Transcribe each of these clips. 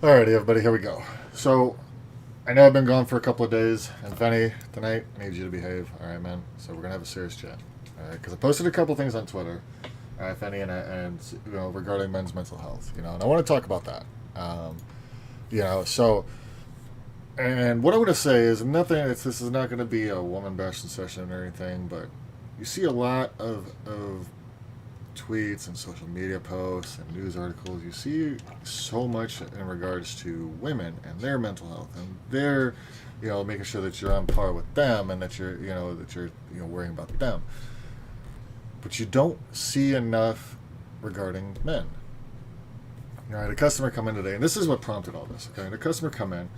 Alrighty, everybody, here we go. So, I know I've been gone for a couple of days, and Fenny, tonight, I need you to behave, alright, man? So, we're gonna have a serious chat, alright? Because I posted a couple things on Twitter, alright, Fenny, and regarding men's mental health, and I want to talk about that. Um, so, and what I'm gonna say is this is not gonna be a woman bashing session or anything, but you see a lot of tweets and social media posts and news articles, you see so much in regards to women and their mental health and their, making sure that you're on par with them and that you're worrying about them. But you don't see enough regarding men. I had a customer come in today, and this is what prompted all this. Okay, I had a customer come in,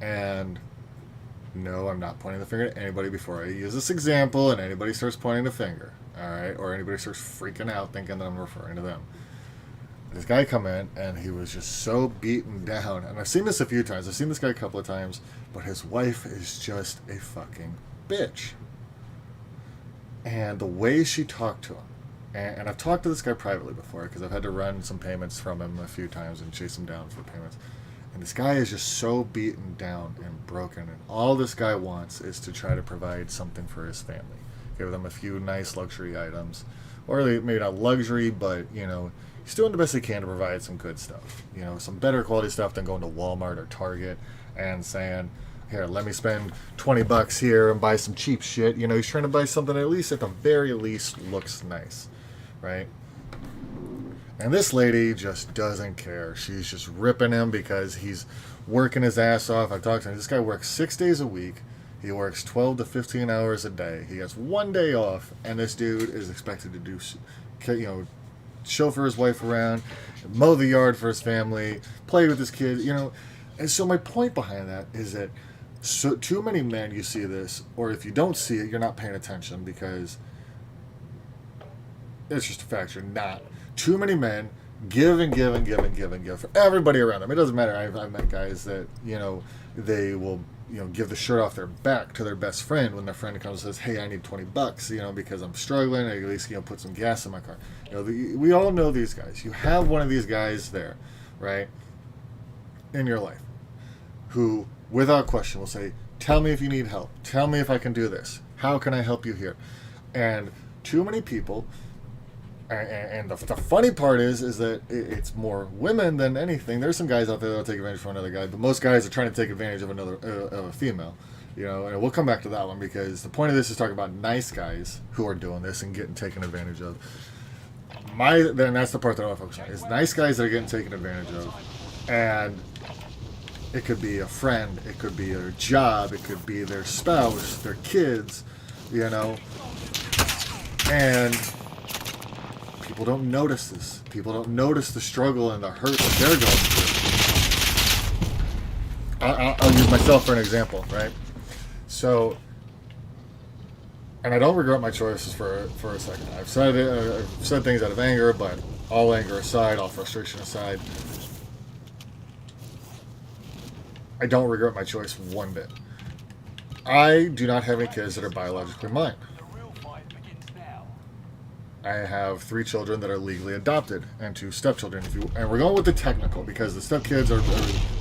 and no, I'm not pointing the finger at anybody before I use this example, and anybody starts pointing the finger, all right, or anybody starts freaking out thinking that I'm referring to them. This guy come in, and he was just so beaten down, and I've seen this a few times. I've seen this guy a couple of times, but his wife is just a fucking bitch. And the way she talked to him, and I've talked to this guy privately before because I've had to run some payments from him a few times and chase him down for payments. And this guy is just so beaten down and broken, and all this guy wants is to try to provide something for his family, give them a few nice luxury items, or maybe not luxury, but he's doing the best he can to provide some good stuff, some better quality stuff than going to Walmart or Target and saying, here, let me spend $20 here and buy some cheap shit. He's trying to buy something that at least, at the very least, looks nice, right? And this lady just doesn't care. She's just ripping him because he's working his ass off. I talked to him. This guy works 6 days a week. He works 12 to 15 hours a day. He has one day off, and this dude is expected to do, chauffeur his wife around, mow the yard for his family, play with his kids, And so my point behind that is that too many men, you see this, or if you don't see it, you're not paying attention because it's just a fact. You're not. Too many men give and give and give and give and give for everybody around them. It doesn't matter. I've met guys that, they will, give the shirt off their back to their best friend when their friend comes and says, hey, I need $20, because I'm struggling. I at least, put some gas in my car. We all know these guys. You have one of these guys there, right, in your life who, without question, will say, tell me if you need help. Tell me if I can do this. How can I help you here? And too many people... And the funny part is that it's more women than anything. There's some guys out there that'll take advantage of another guy, but most guys are trying to take advantage of of a female. And we'll come back to that one because the point of this is talking about nice guys who are doing this and getting taken advantage of. Then that's the part that I want to focus on is nice guys that are getting taken advantage of, and it could be a friend, it could be their job, it could be their spouse, their kids, and people don't notice this. People don't notice the struggle and the hurt that they're going through. I'll use myself for an example, right? So, and I don't regret my choices for a second. I've said things out of anger, but all anger aside, all frustration aside, I don't regret my choice one bit. I do not have any kids that are biologically mine. I have 3 children that are legally adopted and 2 stepchildren. And we're going with the technical because the stepkids are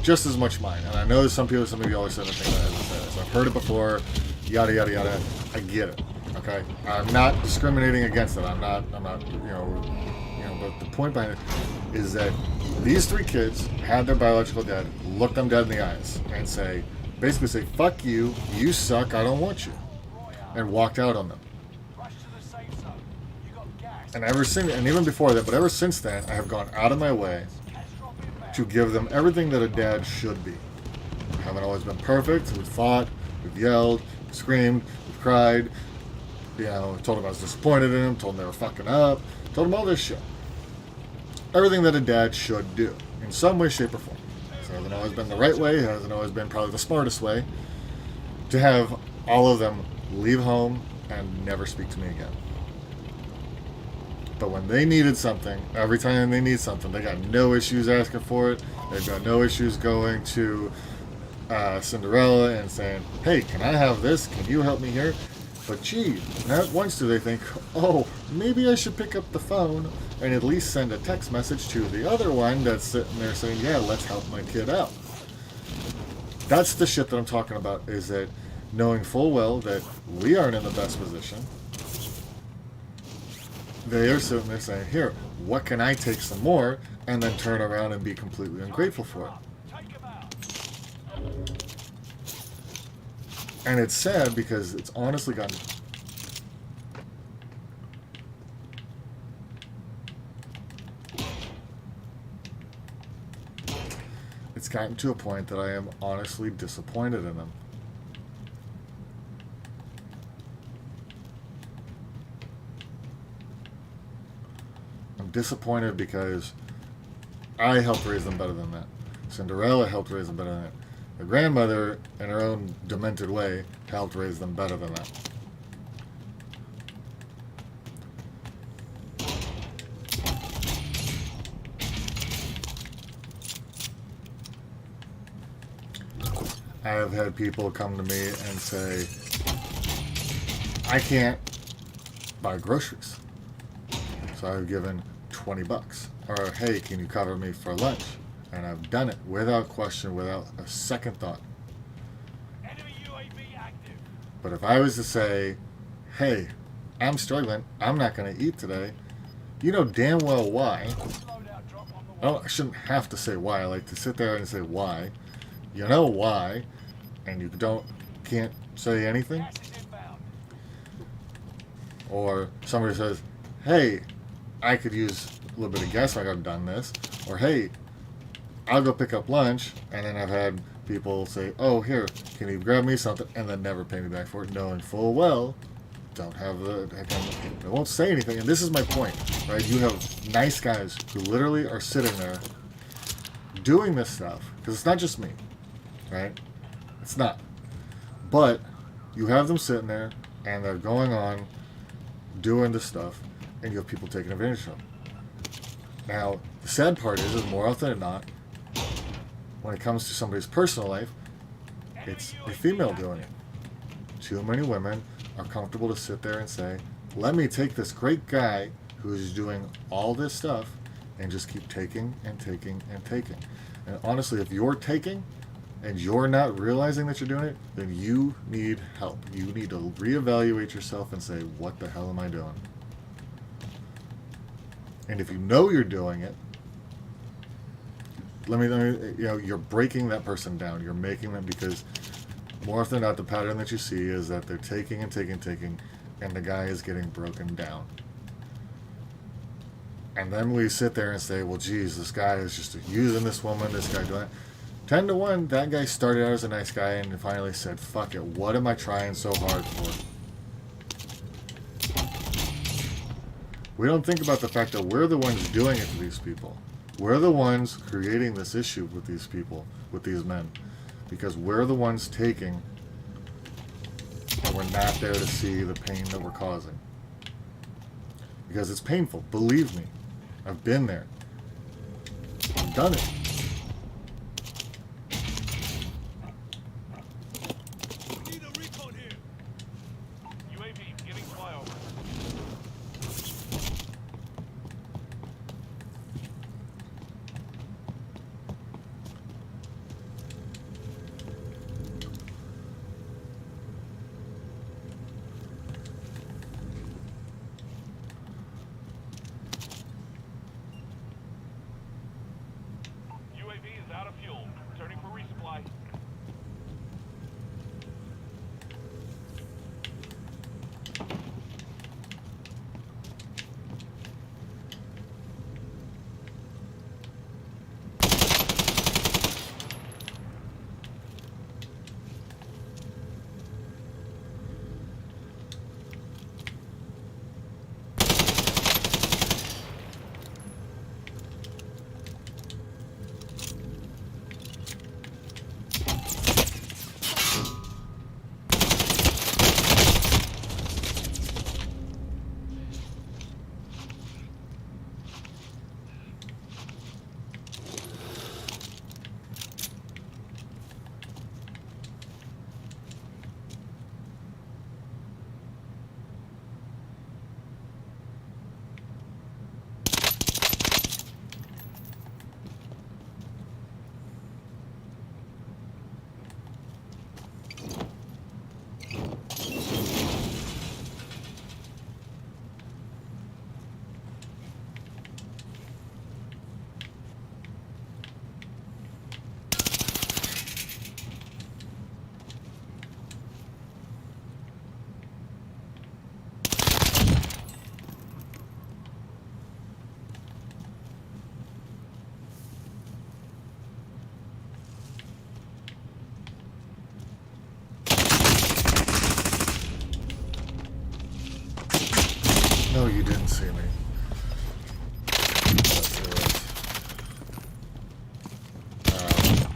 just as much mine. And I know some of you are saying the thing that so I've heard it before, yada, yada, yada. I get it, okay? I'm not discriminating against it. I'm not, but the point behind it is that these 3 kids had their biological dad look them dead in the eyes and basically say, fuck you, you suck, I don't want you. And walked out on them. And even before that, but ever since then, I have gone out of my way to give them everything that a dad should be. I haven't always been perfect. We've fought, we've yelled, we've screamed, we've cried. Told them I was disappointed in them, told them they were fucking up, told them all this shit. Everything that a dad should do, in some way, shape, or form. So it hasn't always been the right way, it hasn't always been probably the smartest way, to have all of them leave home and never speak to me again. But when they needed something, every time they need something, they got no issues asking for it. They've got no issues going to Cinderella and saying, hey, can I have this? Can you help me here? But gee, not once do they think, oh, maybe I should pick up the phone and at least send a text message to the other one that's sitting there saying, yeah, let's help my kid out. That's the shit that I'm talking about, is that knowing full well that we aren't in the best position, they are sitting there saying, here, what can I take some more, and then turn around and be completely ungrateful for it. And it's sad because it's honestly gotten... It's gotten to a point that I am honestly disappointed in them. I'm disappointed because I helped raise them better than that. Cinderella helped raise them better than that. Their grandmother, in her own demented way, helped raise them better than that. I have had people come to me and say, I can't buy groceries. So I've given $20. Or, hey, can you cover me for lunch? And I've done it without question, without a second thought. Enemy UAV active. But if I was to say, hey, I'm struggling, I'm not going to eat today, you know damn well why. Loadout drop on the way. Oh, I shouldn't have to say why. I like to sit there and say why. You know why, and you can't say anything. Gas is inbound. Or somebody says, hey, I could use a little bit of gas like I've done this. Or, hey, I'll go pick up lunch. And then I've had people say, oh, here, can you grab me something? And then never pay me back for it, knowing full well, they won't say anything. And this is my point, right? You have nice guys who literally are sitting there doing this stuff. Because it's not just me, right? It's not. But you have them sitting there and they're going on doing this stuff, and you have people taking advantage of them. Now, the sad part is more often than not, when it comes to somebody's personal life, it's a female doing it. Too many women are comfortable to sit there and say, let me take this great guy who's doing all this stuff and just keep taking and taking and taking. And honestly, if you're taking and you're not realizing that you're doing it, then you need help. You need to reevaluate yourself and say, what the hell am I doing? And if you know you're doing it, you're breaking that person down. You're making them, because more often than not, the pattern that you see is that they're taking and taking and taking, and the guy is getting broken down. And then we sit there and say, well, geez, this guy is just using this woman, this guy doing it. 10 to 1, that guy started out as a nice guy and finally said, fuck it, what am I trying so hard for? We don't think about the fact that we're the ones doing it to these people. We're the ones creating this issue with these people, with these men. Because we're the ones taking, and we're not there to see the pain that we're causing. Because it's painful, believe me. I've been there. I've done it. Need a recon here. UAV giving flyover. UAV is out of fuel. Returning for resupply.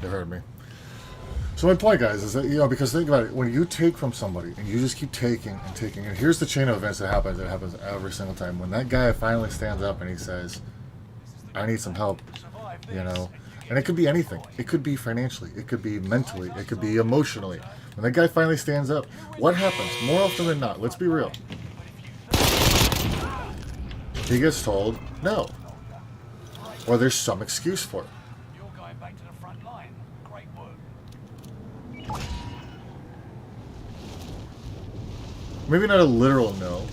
heard me. So my point, guys, is that, because think about it, when you take from somebody and you just keep taking and taking, and here's the chain of events that happens. It happens every single time. When that guy finally stands up and he says, "I need some help," and it could be anything. It could be financially. It could be mentally. It could be emotionally. When that guy finally stands up, what happens? More often than not, let's be real. He gets told no, or there's some excuse for it. You're going back to the front line. Great work. Maybe not a literal no,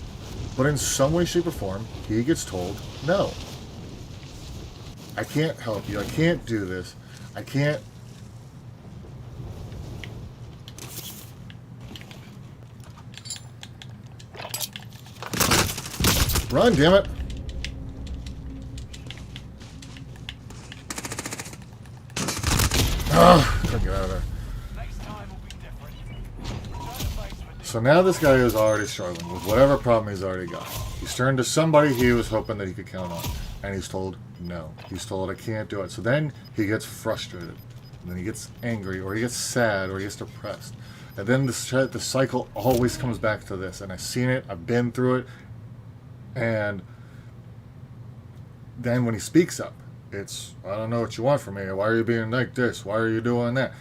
but in some way, shape, or form, he gets told no. I can't help you. I can't do this. I can't. Run, damn it. Couldn't get out of there. Next time will be different. So now this guy is already struggling with whatever problem he's already got. He's turned to somebody he was hoping that he could count on. And he's told no. He's told I can't do it. So then he gets frustrated. And then he gets angry, or he gets sad, or he gets depressed. And then the cycle always comes back to this. And I've seen it. I've been through it. And then when he speaks up, it's, "I don't know what you want from me. Why are you being like this? Why are you doing that?"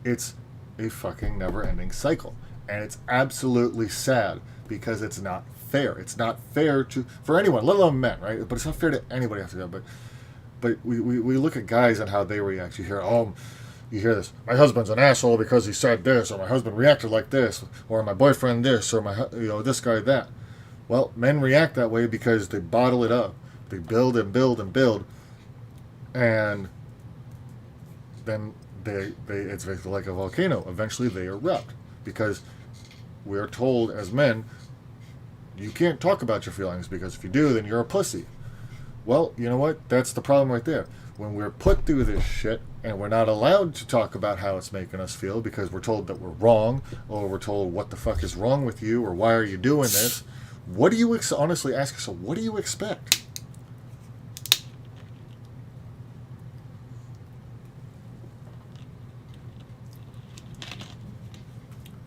It's a fucking never-ending cycle. And it's absolutely sad because it's not fair. It's not fair for anyone, let alone men, right? But it's not fair to anybody after that. But we look at guys and how they react. You hear this, "My husband's an asshole because he said this," or "My husband reacted like this," or "My boyfriend this," or this guy that. Well, men react that way because they bottle it up. They build and build and build, and then it's basically like a volcano. Eventually, they erupt because we are told as men, you can't talk about your feelings because if you do, then you're a pussy. Well, you know what? That's the problem right there. When we're put through this shit and we're not allowed to talk about how it's making us feel because we're told that we're wrong, or we're told what the fuck is wrong with you, or why are you doing this? What do you honestly ask yourself? What do you expect?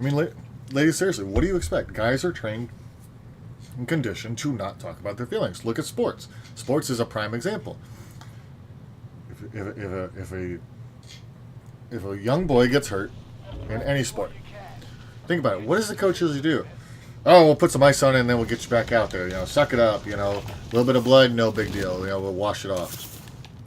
I mean, ladies, seriously, what do you expect? Guys are trained and conditioned to not talk about their feelings. Look at sports. Sports is a prime example. If a young boy gets hurt in any sport, think about it. What does the coach usually do? "Oh, we'll put some ice on it and then we'll get you back out there. Suck it up. A little bit of blood, no big deal. We'll wash it off.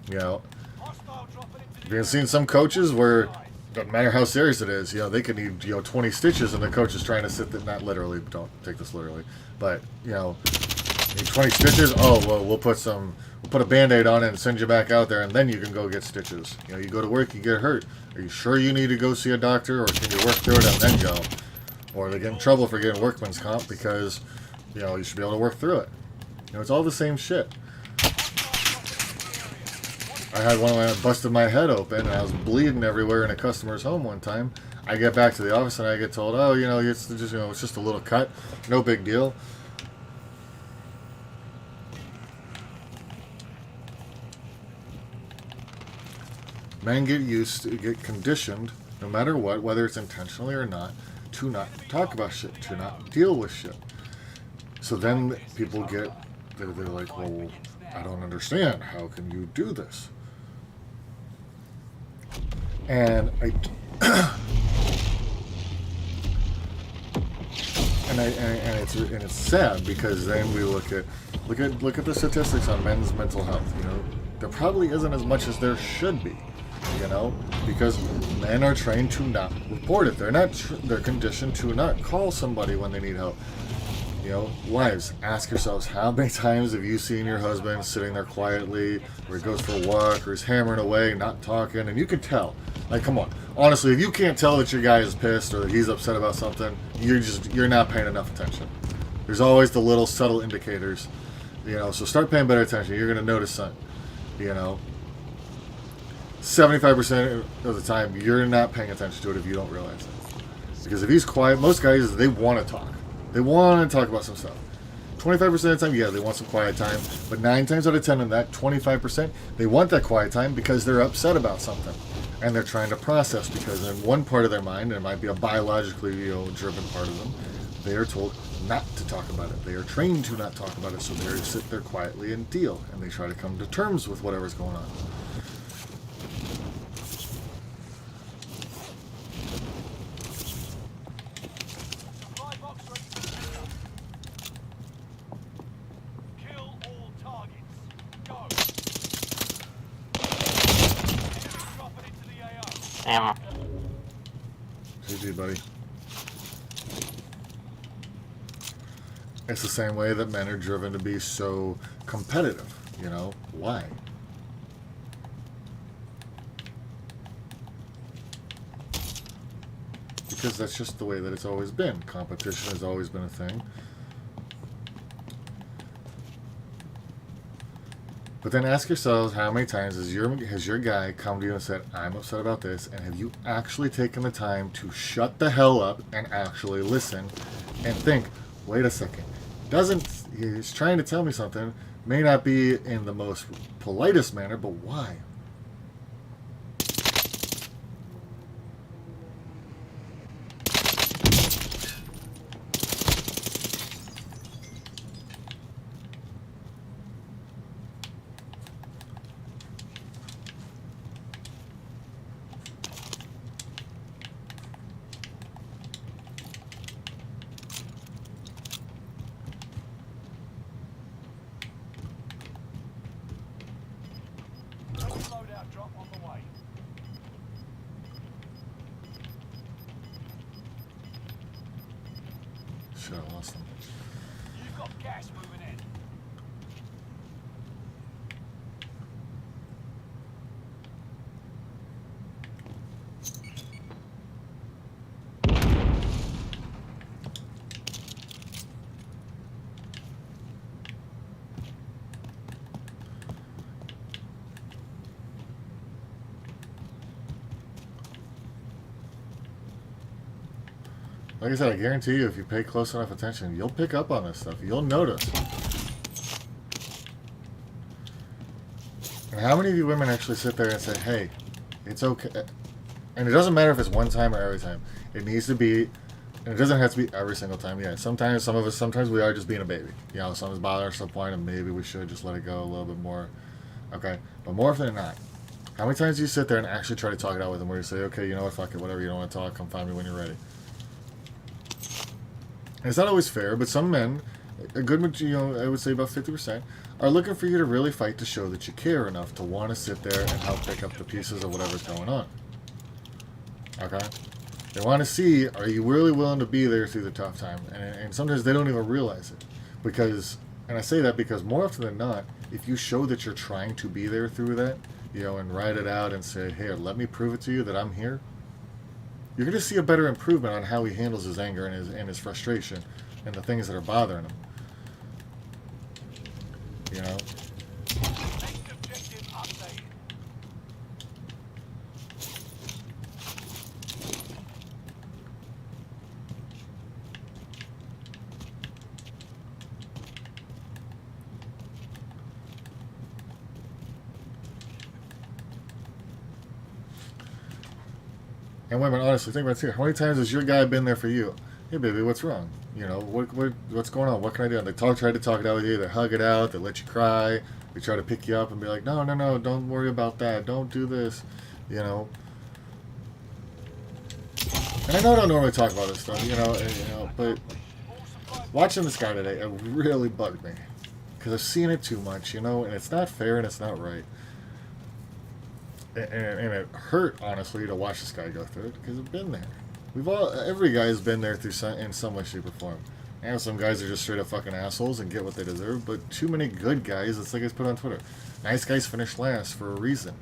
You've seen some coaches where doesn't matter how serious it is. They could need 20 stitches, and the coach is trying to sit there. Not literally. Don't take this literally. But need 20 stitches. Oh well, we'll put a Band-Aid on it and send you back out there, and then you can go get stitches. You go to work, you get hurt. Are you sure you need to go see a doctor, or can you work through it and then go? Or they get in trouble for getting workman's comp because you should be able to work through it. It's all the same shit. I had one when I busted my head open and I was bleeding everywhere in a customer's home one time. I get back to the office and I get told, "Oh, it's just a little cut, no big deal." Men get conditioned, no matter what, whether it's intentionally or not, to not talk about shit, to not deal with shit. So then people they're like, "Well, I don't understand. How can you do this?" And it's sad because then we look at the statistics on men's mental health. There probably isn't as much as there should be. Because men are trained to not report it. They're conditioned to not call somebody when they need help. Wives, ask yourselves, how many times have you seen your husband sitting there quietly, or he goes for a walk, or he's hammering away, not talking, and you can tell. Like, come on. Honestly, if you can't tell that your guy is pissed or that he's upset about something, you're not paying enough attention. There's always the little subtle indicators. So start paying better attention. You're going to notice something. 75% of the time, you're not paying attention to it if you don't realize it. Because if he's quiet, most guys, they want to talk. They want to talk about some stuff. 25% of the time, yeah, they want some quiet time. But 9 times out of 10 of that 25%, they want that quiet time because they're upset about something. and they're trying to process, because in one part of their mind, and it might be a biologically driven part of them, they are told not to talk about it. They are trained to not talk about it, so they sit there quietly and deal, and they try to come to terms with whatever's going on. Supply box ready for kill all targets. Go. Enemy dropping into the AO. Ammo. GG, buddy. It's the same way that men are driven to be so competitive. You know, why? Because that's just the way that it's always been. Competition has always been a thing. But then ask yourselves, how many times has your guy come to you and said, I'm upset about this, and have you actually taken the time to shut the hell up and actually listen and think, wait a second, he's trying to tell me something, may not be in the most politest manner, but why? Loadout drop on the way. Shit, I lost them. You've got gas moving in. Like I said, I guarantee you, if you pay close enough attention, you'll pick up on this stuff. You'll notice. And how many of you women actually sit there and say, hey, it's okay? And it doesn't matter if it's one time or every time. It needs to be, and it doesn't have to be every single time. Yeah, sometimes we are just being a baby. You know, something's bothering us to the point, and maybe we should just let it go a little bit more. Okay? But more often than not, how many times do you sit there and actually try to talk it out with them, where you say, okay, you know what, fuck it, whatever, you don't want to talk, come find me when you're ready. And it's not always fair, but some men, a good, I would say about 50%, are looking for you to really fight to show that you care enough to want to sit there and help pick up the pieces of whatever's going on. Okay? They want to see, are you really willing to be there through the tough time? And sometimes they don't even realize it. Because, and I say that because more often than not, if you show that you're trying to be there through that, and ride it out and say, hey, let me prove it to you that I'm here, you're going to see a better improvement on how he handles his anger and his frustration and the things that are bothering him. You know? Next objective updated. And women, honestly, think about it too. How many times has your guy been there for you? Hey, baby, what's wrong? What's going on? What can I do? And they try to talk it out with you. They hug it out. They let you cry. They try to pick you up and be like, no, don't worry about that. Don't do this. And I know I don't normally talk about this stuff, but watching this guy today, it really bugged me. Because I've seen it too much, and it's not fair and it's not right. And it hurt, honestly, to watch this guy go through it, because I've been there. Every guy's been there in some way, shape, or form. And some guys are just straight up fucking assholes and get what they deserve, but too many good guys, it's like I put on Twitter, nice guys finish last for a reason.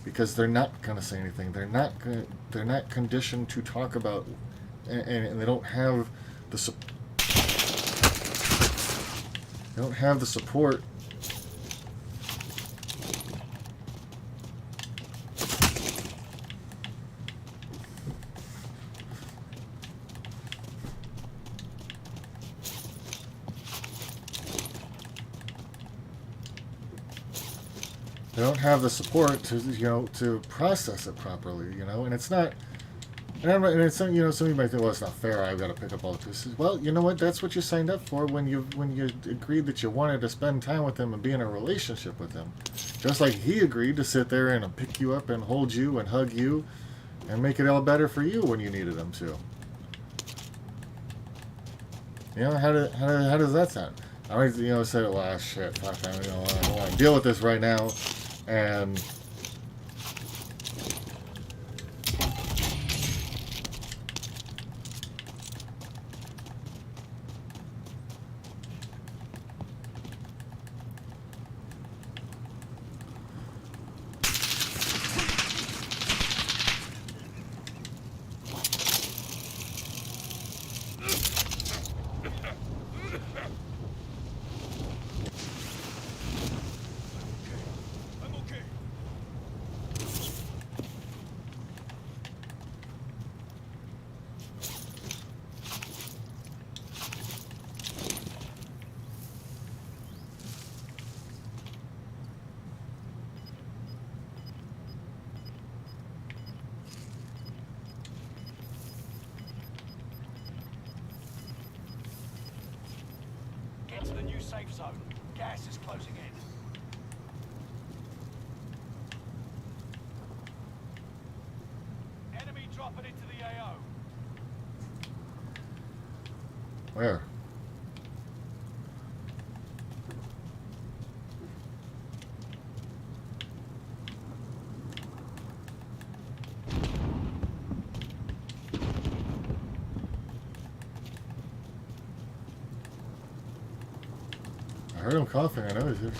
Because they're not gonna say anything. They're not conditioned to talk about, and they don't have the support. they don't have the support to, you know, to process it properly, you know, and it's not. And it's some, you know, some of you might think, well, it's not fair. I've got to pick up all the pieces. Well, you know what? That's what you signed up for when you agreed that you wanted to spend time with him and be in a relationship with him. Just like he agreed to sit there and pick you up and hold you and hug you, and make it all better for you when you needed him to. You know, how does that sound? I might, you know, say, well, shit, fuck, I don't want to deal with this right now, and. I'm okay. Get to the new safe zone. Gas is closing in. Enemy dropping into the AO. Where? I heard him coughing. I know he's here.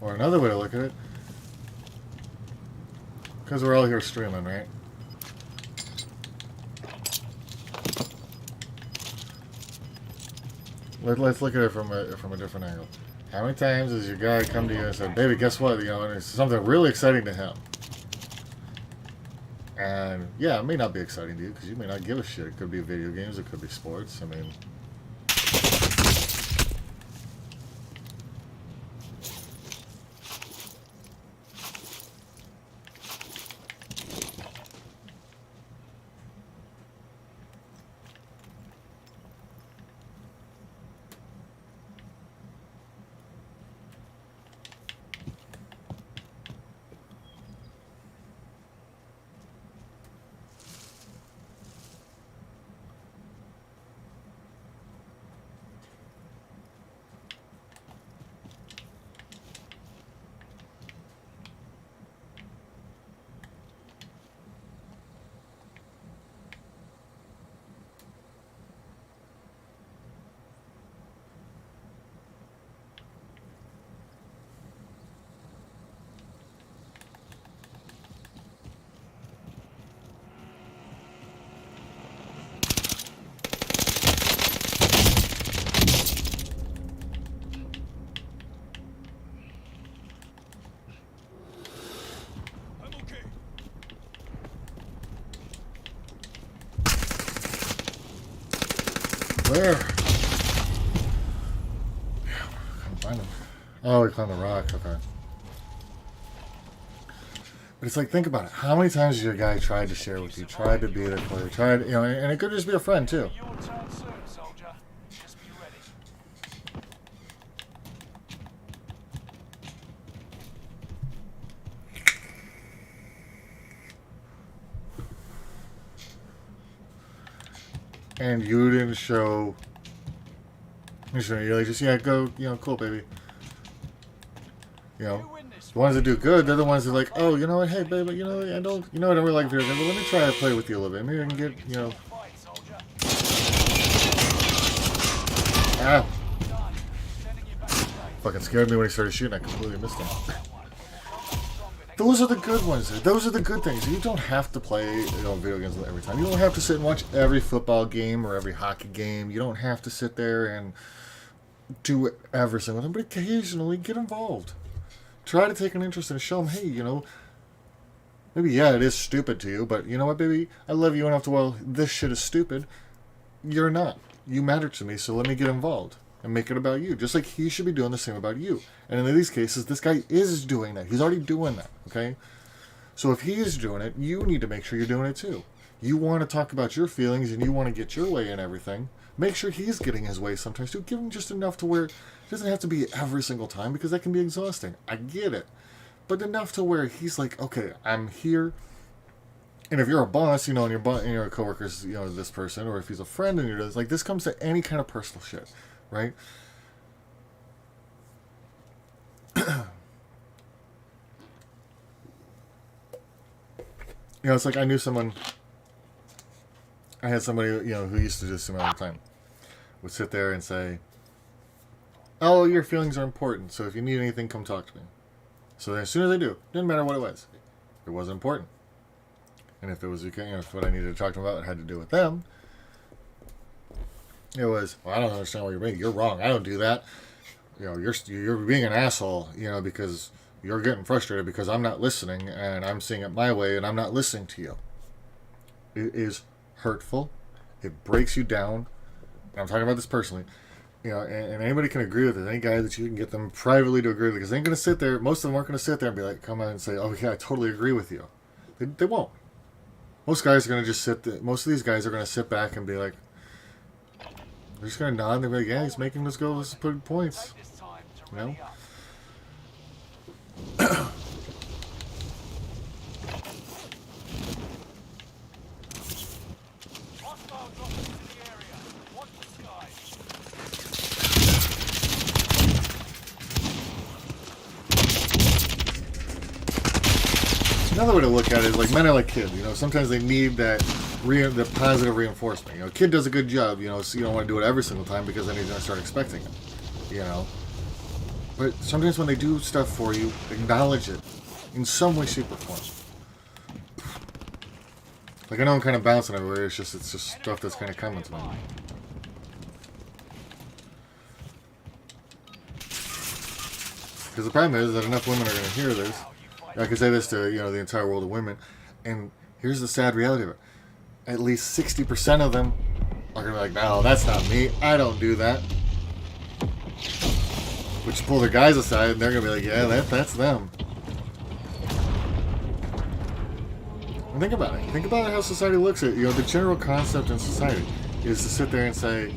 Or another way to look at it, because we're all here streaming, right? Let's look at it from a different angle. How many times has your guy come to you and said, "Baby, guess what? You know, and it's something really exciting to him." And yeah, it may not be exciting to you because you may not give a shit. It could be video games. It could be sports. I mean. I'm okay. Where? Yeah, can't find him. Oh, he climbed the rock. Okay. But it's like, think about it. How many times has your guy tried to share with you, tried to be there for you, tried, you know, and it could just be a friend too. Your turn soon, soldier. Just be ready. And you didn't show. You're like, just, yeah, go, you know, cool, baby. You know, the ones that do good, they're the ones that are like, oh, you know what, hey, baby, you know, I don't, you know, I don't really like video games, but let me try to play with you a little bit. Maybe I can get, you know. Fight, soldier. Ow. Done. Sending you back to base. Fucking scared me when he started shooting. I completely missed him. Those are the good ones. Those are the good things. You don't have to play, you know, video games every time. You don't have to sit and watch every football game or every hockey game. You don't have to sit there and do everything with them. But occasionally, get involved. Try to take an interest and show them, hey, you know, Maybe, yeah, it is stupid to you, but you know what, baby? I love you enough to, well, this shit is stupid. You're not. You matter to me, so let me get involved and make it about you. Just like he should be doing the same about you. And in these cases, this guy is doing that. He's already doing that, okay? So if he is doing it, you need to make sure you're doing it too. You want to talk about your feelings and you want to get your way in everything. Make sure he's getting his way sometimes too. Give him just enough to where it doesn't have to be every single time because that can be exhausting. I get it. But enough to where he's like, okay, I'm here. And if you're a boss, and your coworkers, this person, or if he's a friend and you're this, like, this comes to any kind of personal shit, right? It's like I had somebody, who used to just, all the time, would sit there and say, oh, your feelings are important, so if you need anything, come talk to me. So as soon as I do, didn't matter what it was. It wasn't important. And if it was, if what I needed to talk to them about had to do with them, it was, well, I don't understand what you're being. You're wrong. I don't do that. You're being an asshole, because you're getting frustrated because I'm not listening and I'm seeing it my way and I'm not listening to you. It is hurtful. It breaks you down. And I'm talking about this personally. And anybody can agree with it. Any guy that you can get them privately to agree with it, because they ain't going to sit there. Most of them aren't going to sit there and be like, come on and say, oh, yeah, I totally agree with you. They won't. Most guys are going to just most of these guys are going to sit back and be like, they're just going to nod and they're like, yeah, he's making us go, let's put points. You know? Another way to look at it is like men are like kids. Sometimes they need that the positive reinforcement. A kid does a good job. So you don't want to do it every single time because then he's going to start expecting it. But sometimes when they do stuff for you, acknowledge it in some way, shape, or form. Like I know I'm kind of bouncing everywhere. It's just stuff that's kind of coming to me. Because the problem is that enough women are going to hear this. I can say this to the entire world of women, and here's the sad reality of it: at least 60% of them are gonna be like, "No, that's not me. I don't do that." But you pull their guys aside, and they're gonna be like, "Yeah, that's them." And think about it. Think about how society looks at the general concept in society is to sit there and say,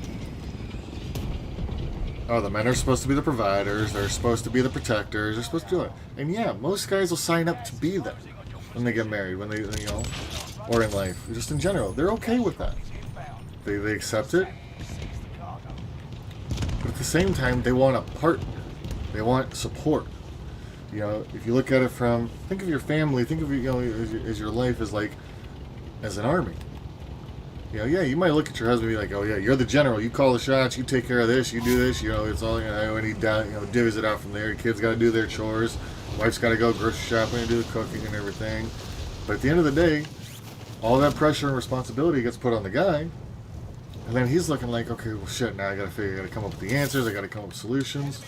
oh, the men are supposed to be the providers, they're supposed to be the protectors, they're supposed to do it. And yeah, most guys will sign up to be them when they get married, when they or in life, just in general. They're okay with that. They accept it. But at the same time, they want a partner. They want support. If you look at it think of your family, think of as your life as an army. Yeah, you might look at your husband and be like, oh yeah, you're the general, you call the shots, you take care of this, you do this, it's all, and he divvies it out from there. Kids got to do their chores, wife's got to go grocery shopping and do the cooking and everything. But at the end of the day, all that pressure and responsibility gets put on the guy, and then he's looking like, okay, well shit, now I got to come up with the answers, I got to come up with solutions.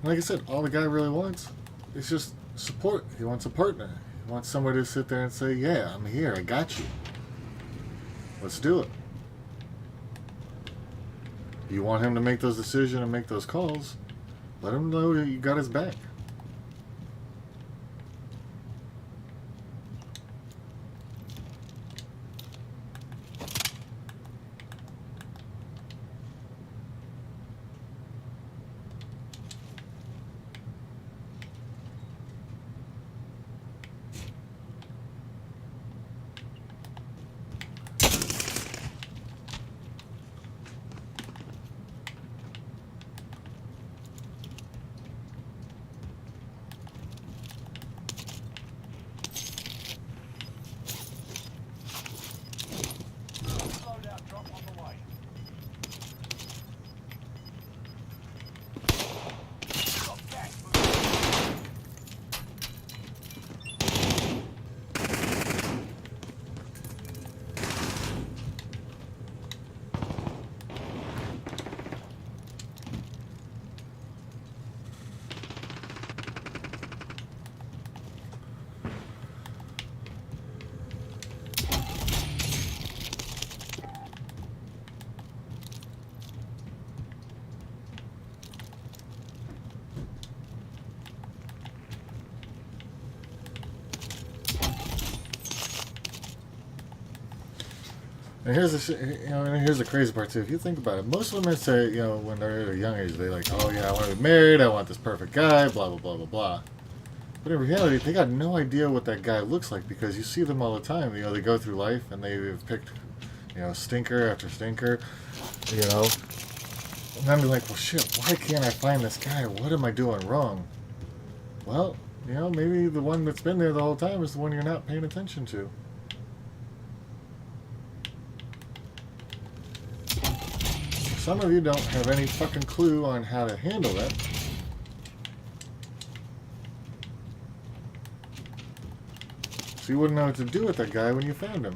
Like I said, all the guy really wants is just support. He wants a partner. He wants somebody to sit there and say, yeah, I'm here, I got you. Let's do it. You want him to make those decisions and make those calls, let him know that you got his back. And here's the and here's the crazy part too. If you think about it, most women say, when they're at a young age, they like, oh yeah, I want to be married, I want this perfect guy, blah blah blah blah blah. But in reality, they got no idea what that guy looks like because you see them all the time. They go through life and they've picked, stinker after stinker, And I'm like, well, shit, why can't I find this guy? What am I doing wrong? Well, maybe the one that's been there the whole time is the one you're not paying attention to. Some of you don't have any fucking clue on how to handle it. So you wouldn't know what to do with that guy when you found him.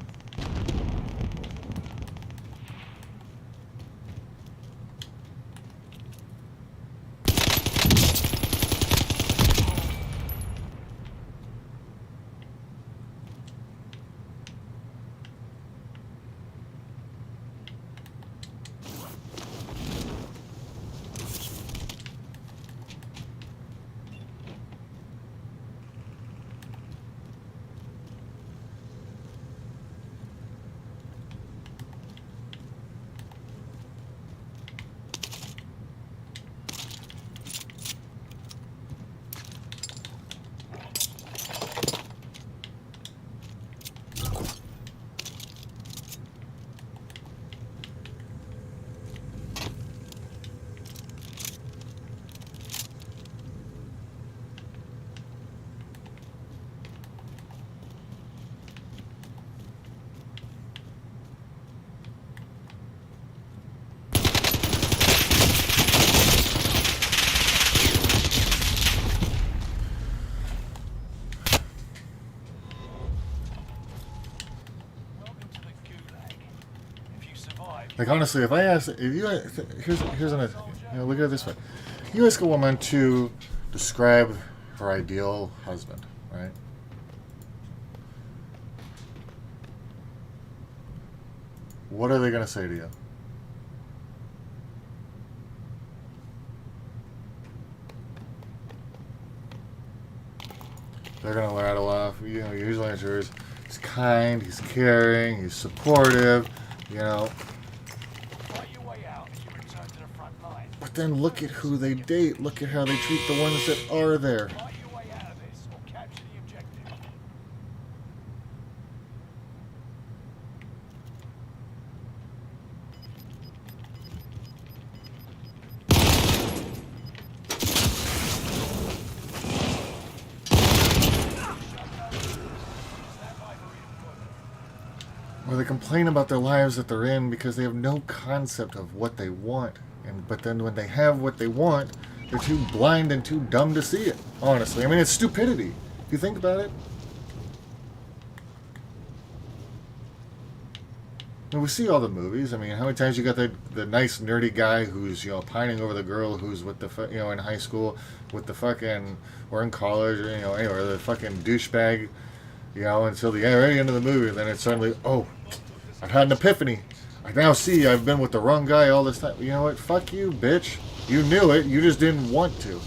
Like honestly, if I ask, if you here's an look at it this way, you ask a woman to describe her ideal husband, right? What are they gonna say to you? They're gonna rattle off, usually answer is he's kind, he's caring, he's supportive, But then look at who they date. Look at how they treat the ones that are there. Or they complain about their lives that they're in because they have no concept of what they want. But then when they have what they want, they're too blind and too dumb to see it. Honestly, I mean, it's stupidity. If you think about it. And we see all the movies. I mean, how many times you got the nice nerdy guy who's pining over the girl who's with the in high school with the fucking or in college or or the fucking douchebag until the very end of the movie, and then it's suddenly, oh, I've had an epiphany. I now see I've been with the wrong guy all this time. You know what? Fuck you, bitch. You knew it. You just didn't want to.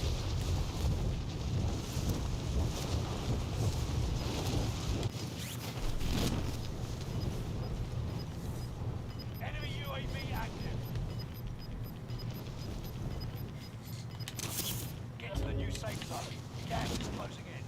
Enemy UAV active. Get to the new safe zone. Gas is closing in.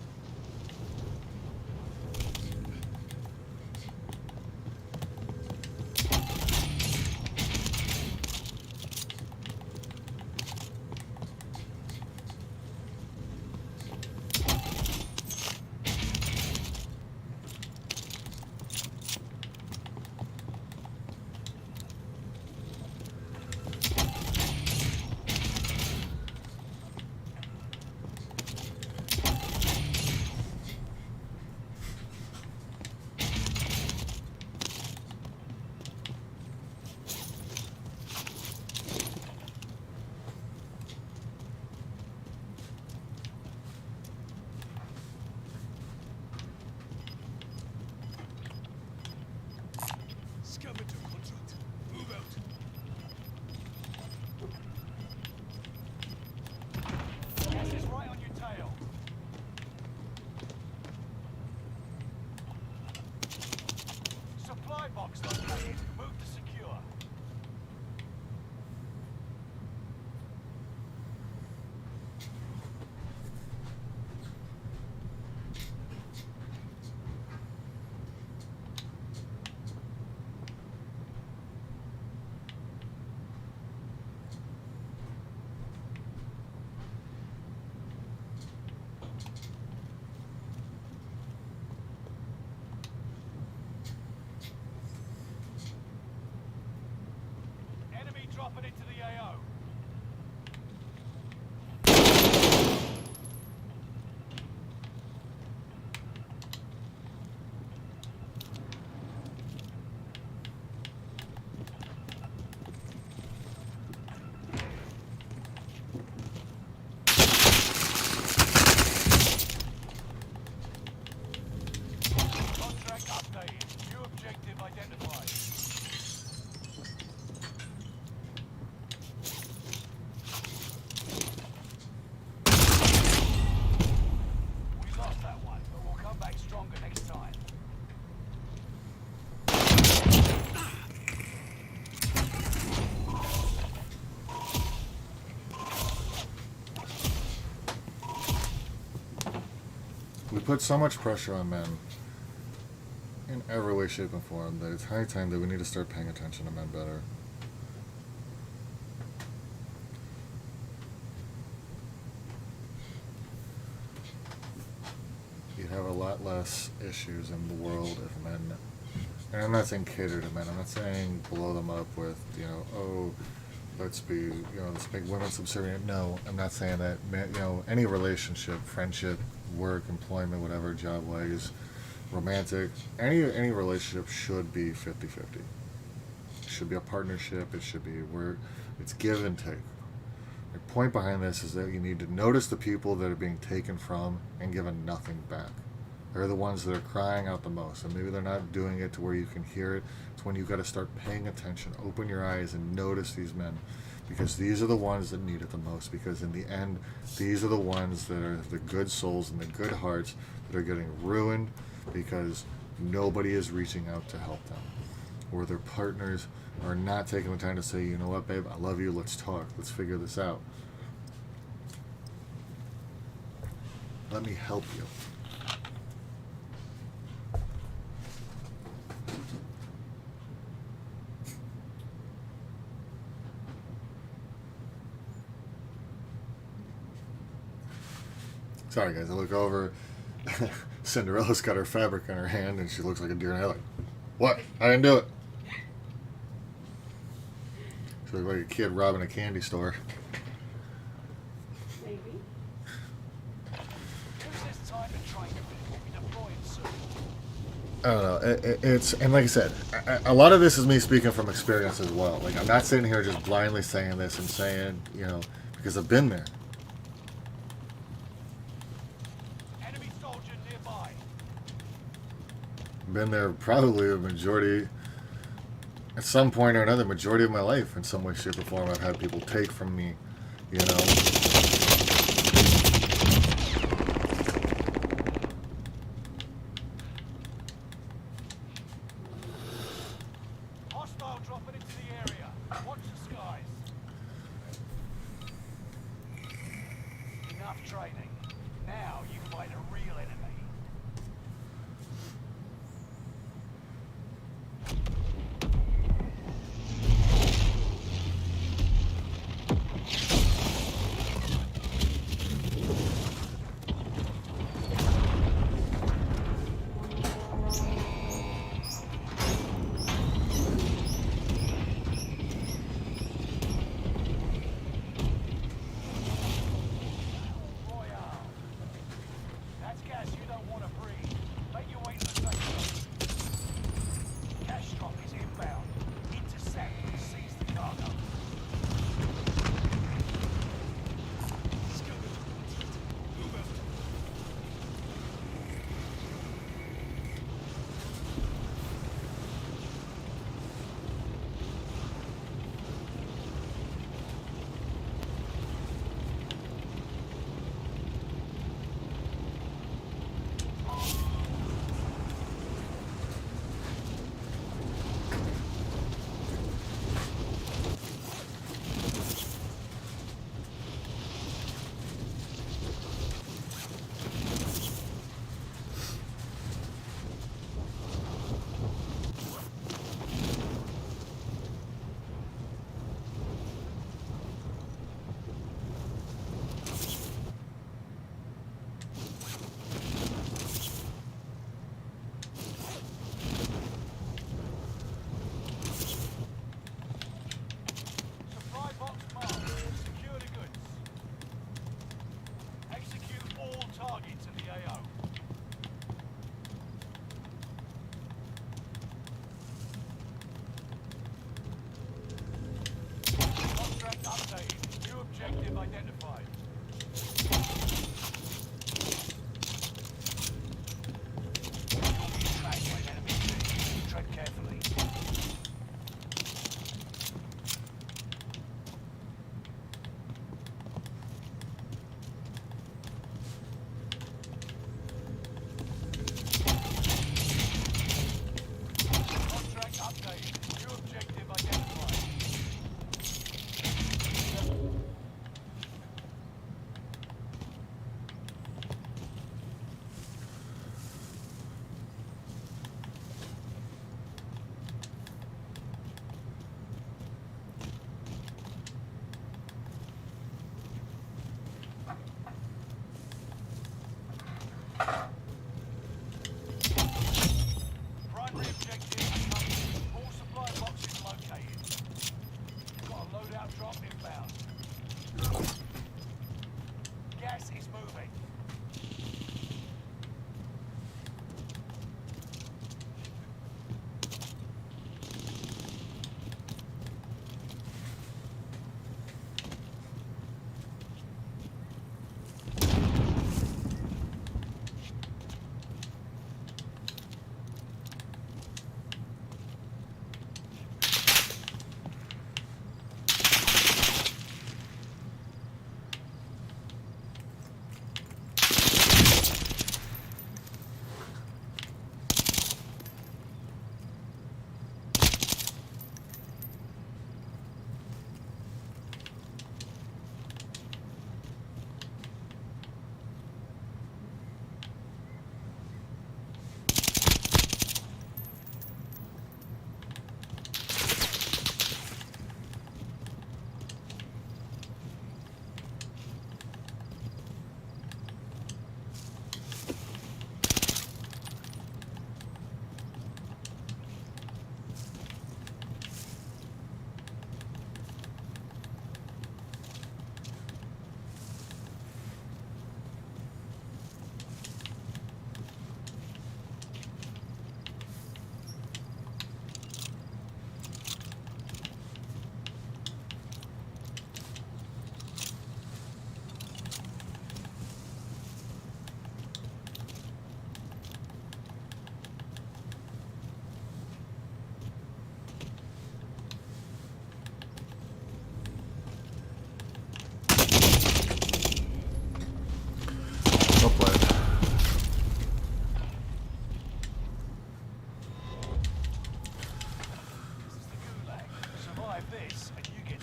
Scavenger contract. Move out. Gas is right on your tail. Supply box located. cleared. Move to secure. Enemy dropping into the AO. Contract updated. New objective identified. We lost that one, but we'll come back stronger next time. We put so much pressure on men in every way, shape, and form that it's high time that we need to start paying attention to men better. You'd have a lot less issues in the world if men, and I'm not saying cater to men, I'm not saying blow them up with, oh, let's make women subservient. No, I'm not saying that. Any relationship, friendship, work, employment, whatever, job wise, romantic, any relationship should be 50-50. It should be a partnership. It should be where it's give and take. The point behind this is that you need to notice the people that are being taken from and given nothing back. They're the ones that are crying out the most, and maybe they're not doing it to where you can hear it. It's when you've got to start paying attention, open your eyes, and notice these men, because these are the ones that need it the most. Because in the end, these are the ones that are the good souls and the good hearts that are getting ruined because nobody is reaching out to help them, or their partners are not taking the time to say, you know what, babe, I love you, let's talk, let's figure this out. Let me help you. Sorry guys, I look over, Cinderella's got her fabric in her hand and she looks like a deer in headlight. What? I didn't do it. She looks like a kid robbing a candy store. Maybe. Who's this time to train? We'll be deploying soon. I don't know. It's, and like I said, a lot of this is me speaking from experience as well. Like, I'm not sitting here just blindly saying this and saying, because I've been there. Enemy soldier nearby. Been there probably a majority, at some point or another, majority of my life in some way, shape, or form. I've had people take from me, Hostile dropping into the area. Watch the skies. Enough training. Now you fight a real enemy.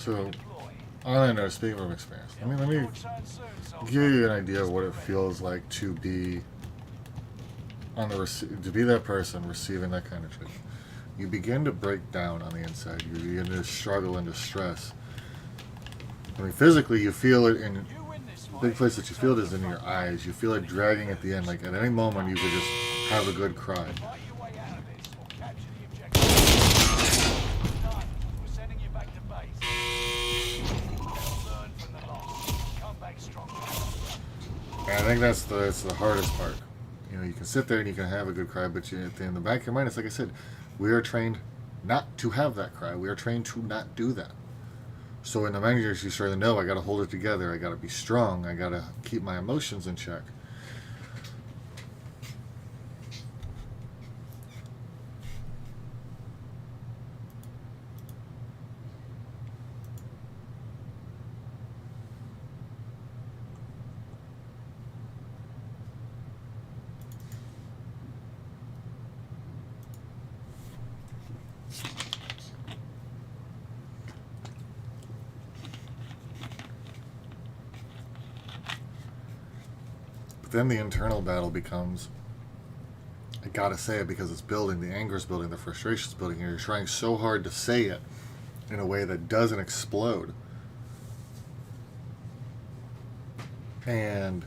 So, on that note, speaking from experience, let me give you an idea of what it feels like to be on the to be that person receiving that kind of treatment. You begin to break down on the inside. You begin to struggle and distress. I mean, physically, you feel it in big place that you feel it is in your eyes. You feel it dragging at the end. Like at any moment, you could just have a good cry. And I think that's the hardest part. You know, you can sit there and you can have a good cry, but in the back of your mind, it's like I said, we are trained not to have that cry. We are trained to not do that. So in the managers, you start to know I got to hold it together. I got to be strong. I got to keep my emotions in check. But then the internal battle becomes, I gotta say it because it's building, the anger's building, the frustration's building, and you're trying so hard to say it in a way that doesn't explode. And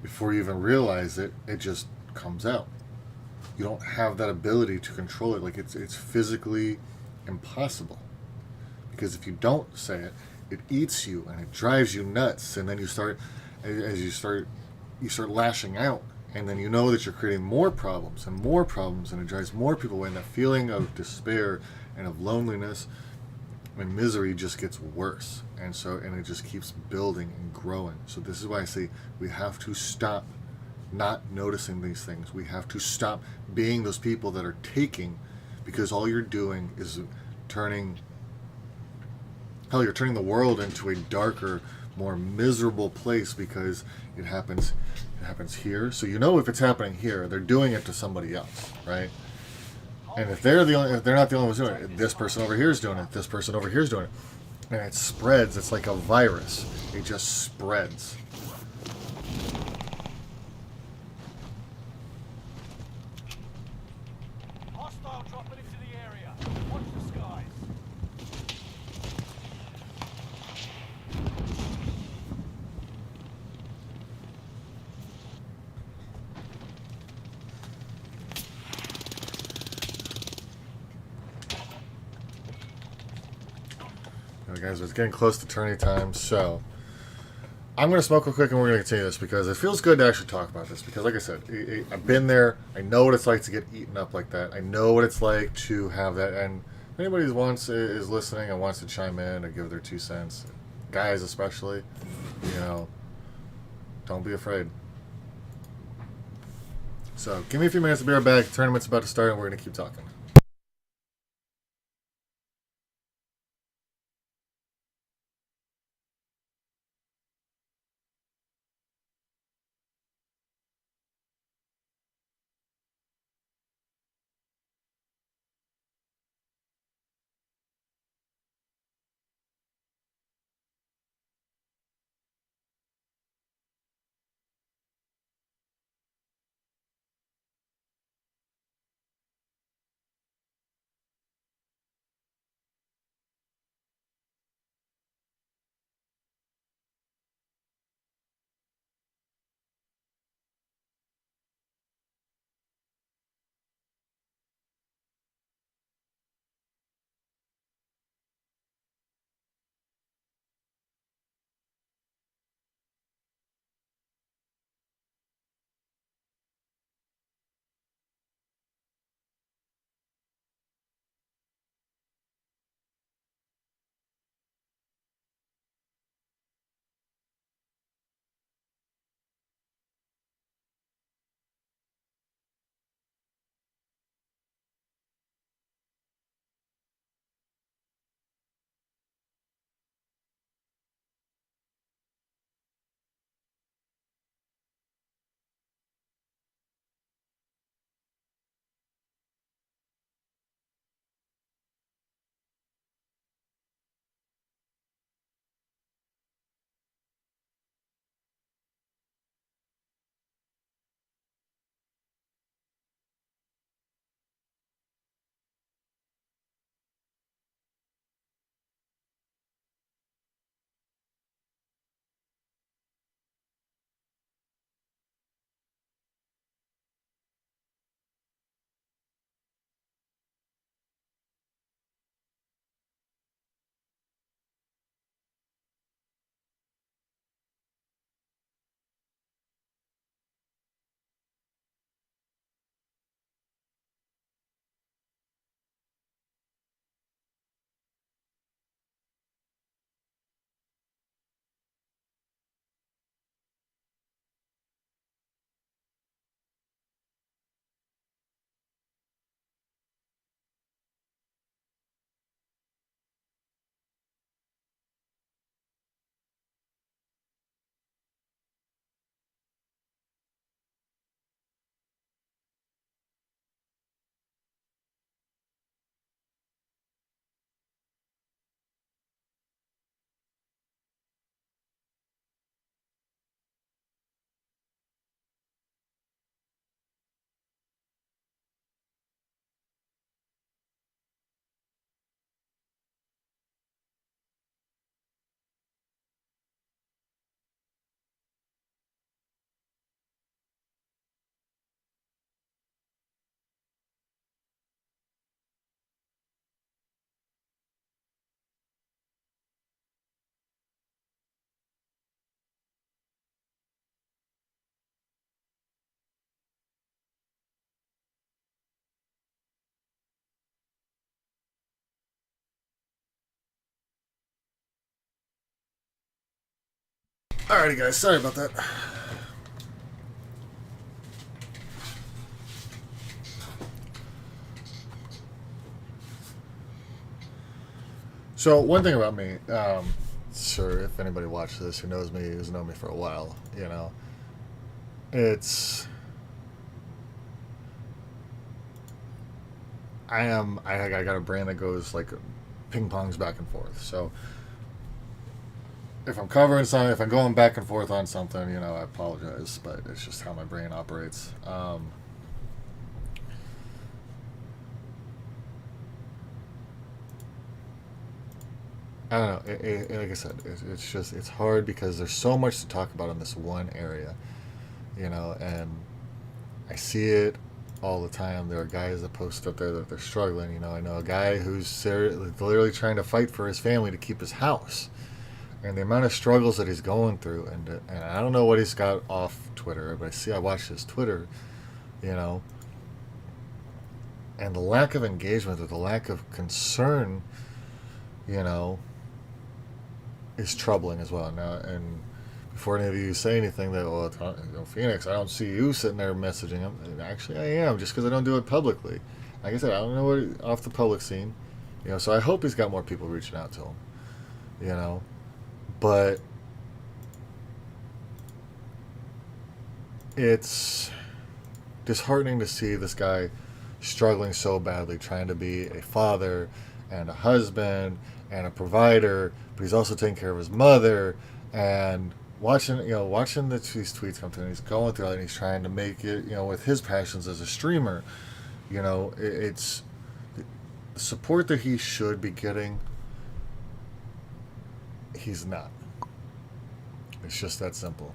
before you even realize it, it just comes out. You don't have that ability to control it. Like it's physically impossible. Because if you don't say it, it eats you and it drives you nuts, and then you start lashing out, and then you know that you're creating more problems, and it drives more people away, and that feeling of despair and of loneliness and misery just gets worse, and it just keeps building and growing. So this is why I say we have to stop not noticing these things. We have to stop being those people that are taking, because all you're doing is turning the world into a darker, more miserable place, because it happens here. So you know if it's happening here, they're doing it to somebody else, right? And if they're not the only ones doing it, this person over here is doing it, this person over here is doing it, and it spreads. It's like a virus. It just spreads. Hostile dropping into the area. Watch the skies. Alright, guys, it's getting close to tourney time, so I'm going to smoke real quick and we're going to continue this, because it feels good to actually talk about this, because like I said, I've been there. I know what it's like to get eaten up like that. I know what it's like to have that, and if anybody who is listening and wants to chime in or give their 2 cents, guys especially, don't be afraid. So give me a few minutes to be right back. The tournament's about to start and we're going to keep talking. Alrighty, guys. Sorry about that. So one thing about me, sure, if anybody watched this who knows me, who's known me for a while, it's I got a brain that goes like ping pongs back and forth. So if I'm covering something, if I'm going back and forth on something, I apologize, but it's just how my brain operates. I don't know. Like I said, it's hard because there's so much to talk about in this one area, and I see it all the time. There are guys that post up there that they're struggling. I know a guy who's literally trying to fight for his family to keep his house, and the amount of struggles that he's going through, and I don't know what he's got off Twitter, but I watched his Twitter, and the lack of engagement or the lack of concern, is troubling as well. Now, and before any of you say anything that, Phoenix, I don't see you sitting there messaging him. Actually, I am, just because I don't do it publicly. Like I said, I don't know what off the public scene, so I hope he's got more people reaching out to him, but it's disheartening to see this guy struggling so badly, trying to be a father and a husband and a provider, but he's also taking care of his mother, and watching these tweets come through, and he's going through it, and he's trying to make it, with his passions as a streamer, it's the support that he should be getting. He's not. It's just that simple.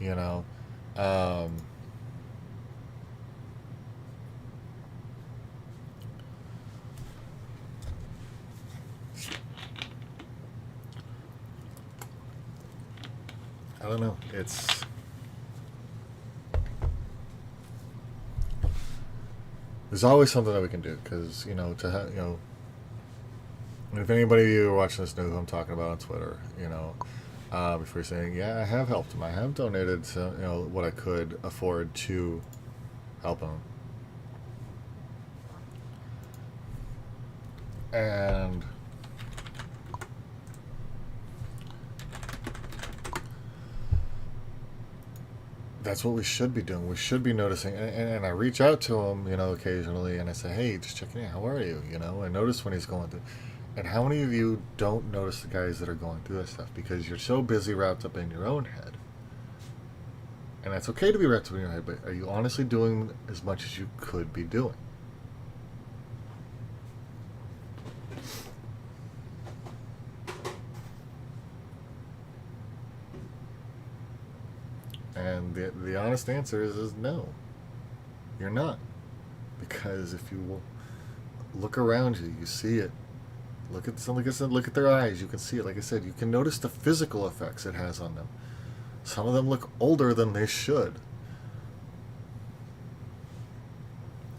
I don't know. There's always something that we can do, because if anybody of you are watching this know who I'm talking about on Twitter, before you're saying, yeah, I have helped him, I have donated to what I could afford to help him, and that's what we should be doing. We should be noticing, and I reach out to him, occasionally, and I say, hey, just checking in, how are you? I notice when he's going through. And how many of you don't notice the guys that are going through that stuff because you're so busy wrapped up in your own head? And that's okay to be wrapped up in your head, but are you honestly doing as much as you could be doing? And the honest answer is no. You're not. Because if you look around you, you see it. Look at their eyes. You can see it. Like I said, you can notice the physical effects it has on them. Some of them look older than they should.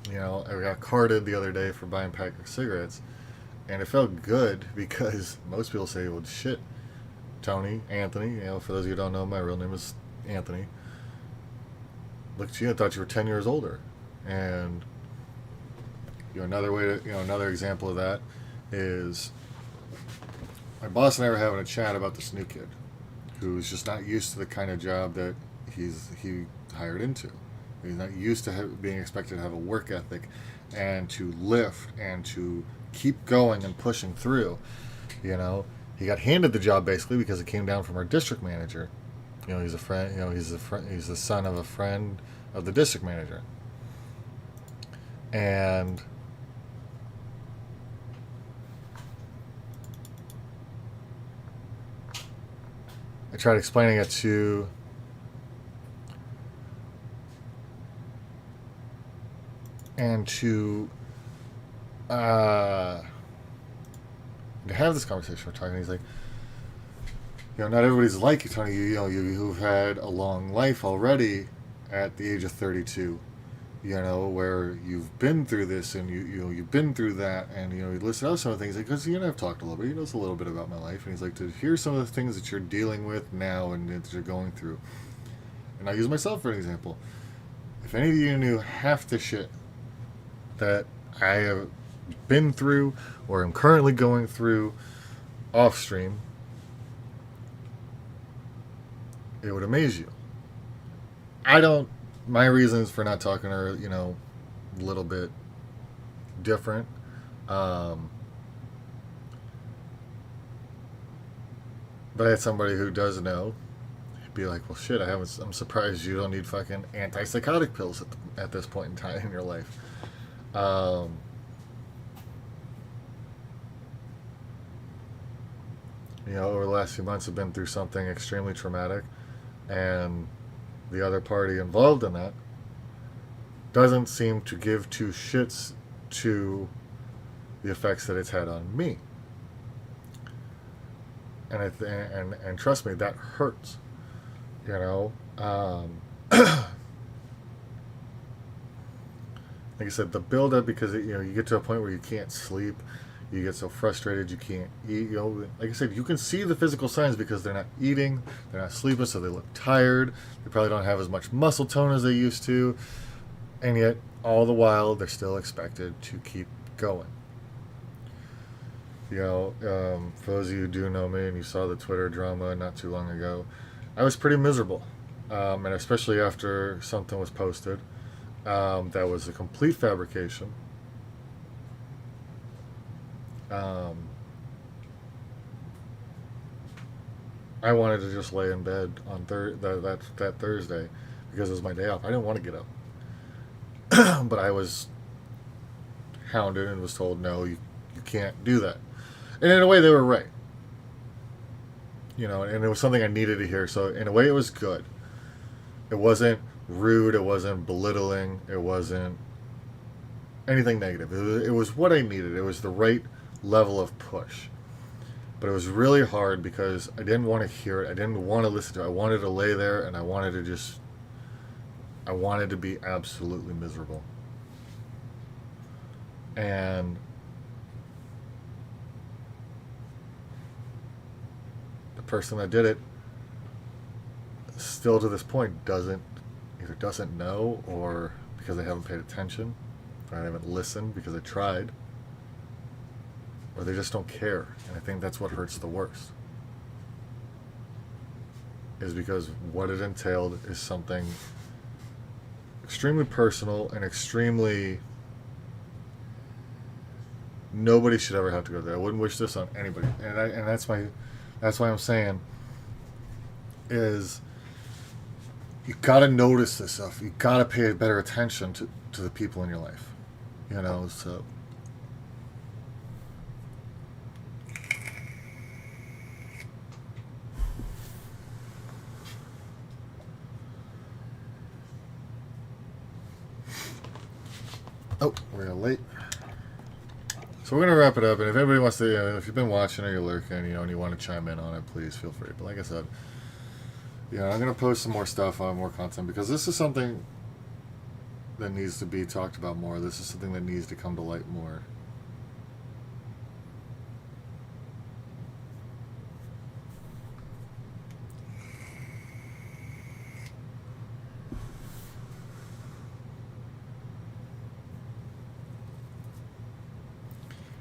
I got carded the other day for buying a pack of cigarettes, and it felt good because most people say, well, shit, Tony, Anthony, for those of you who don't know, my real name is Anthony. Look at you, I thought you were 10 years older. And another example of that is my boss and I were having a chat about this new kid who's just not used to the kind of job that he hired into. He's not used to being expected to have a work ethic and to lift and to keep going and pushing through. He got handed the job basically because it came down from our district manager. He's a friend. He's the son of a friend of the district manager, and I tried explaining it to have this conversation. We're talking. He's like, not everybody's like you, Tony. You've had a long life already at the age of 32. where you've been through this and you've been through that, and he listed out some of the things because I've talked a little bit. He knows a little bit about my life, and he's like, to hear some of the things that you're dealing with now and that you're going through. And I use myself for an example. If any of you knew half the shit that I have been through or am currently going through off stream, it would amaze you. My reasons for not talking are, a little bit different. But I had somebody who does know. He'd be like, well, shit, I'm surprised you don't need fucking antipsychotic pills at this point in time in your life. Over the last few months, I've been through something extremely traumatic, and the other party involved in that doesn't seem to give two shits to the effects that it's had on me. And and trust me, that hurts. Like I said, the build up, because you get to a point where you can't sleep, you get so frustrated you can't eat. Like I said, you can see the physical signs because they're not eating, they're not sleeping, so they look tired. They probably don't have as much muscle tone as they used to, and yet all the while they're still expected to keep going. For those of you who do know me and you saw the Twitter drama not too long ago, I was pretty miserable, and especially after something was posted that was a complete fabrication. I wanted to just lay in bed on that Thursday because it was my day off. I didn't want to get up, but I was hounded and was told, no, you can't do that. And in a way, they were right. And it was something I needed to hear. So in a way, it was good. It wasn't rude. It wasn't belittling. It wasn't anything negative. It was what I needed. It was the right level of push. But it was really hard because I didn't want to hear it. I didn't want to listen to it. I wanted to lay there and I wanted to be absolutely miserable. And the person that did it still to this point either doesn't know, or because they haven't paid attention, or I haven't listened because I tried, or they just don't care. And I think that's what hurts the worst, is because what it entailed is something extremely personal and extremely, nobody should ever have to go there. I wouldn't wish this on anybody. And that's why I'm saying is you gotta notice this stuff. You gotta pay better attention to the people in your life. So we're late. So we're gonna wrap it up, and if anybody wants to, if you've been watching or you're lurking, and you want to chime in on it, please feel free. But like I said, I'm gonna post some more stuff on more content because this is something that needs to be talked about more. This is something that needs to come to light more.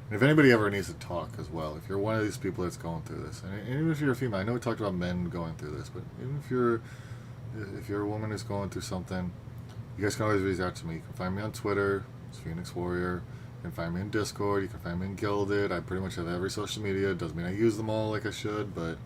And if anybody ever needs to talk as well, if you're one of these people that's going through this, and even if you're a female, I know we talked about men going through this, but even if you're a woman who's going through something, you guys can always reach out to me. You can find me on Twitter, it's Phoenix Warrior. You can find me in Discord. You can find me in Gilded. I pretty much have every social media. It doesn't mean I use them all like I should, but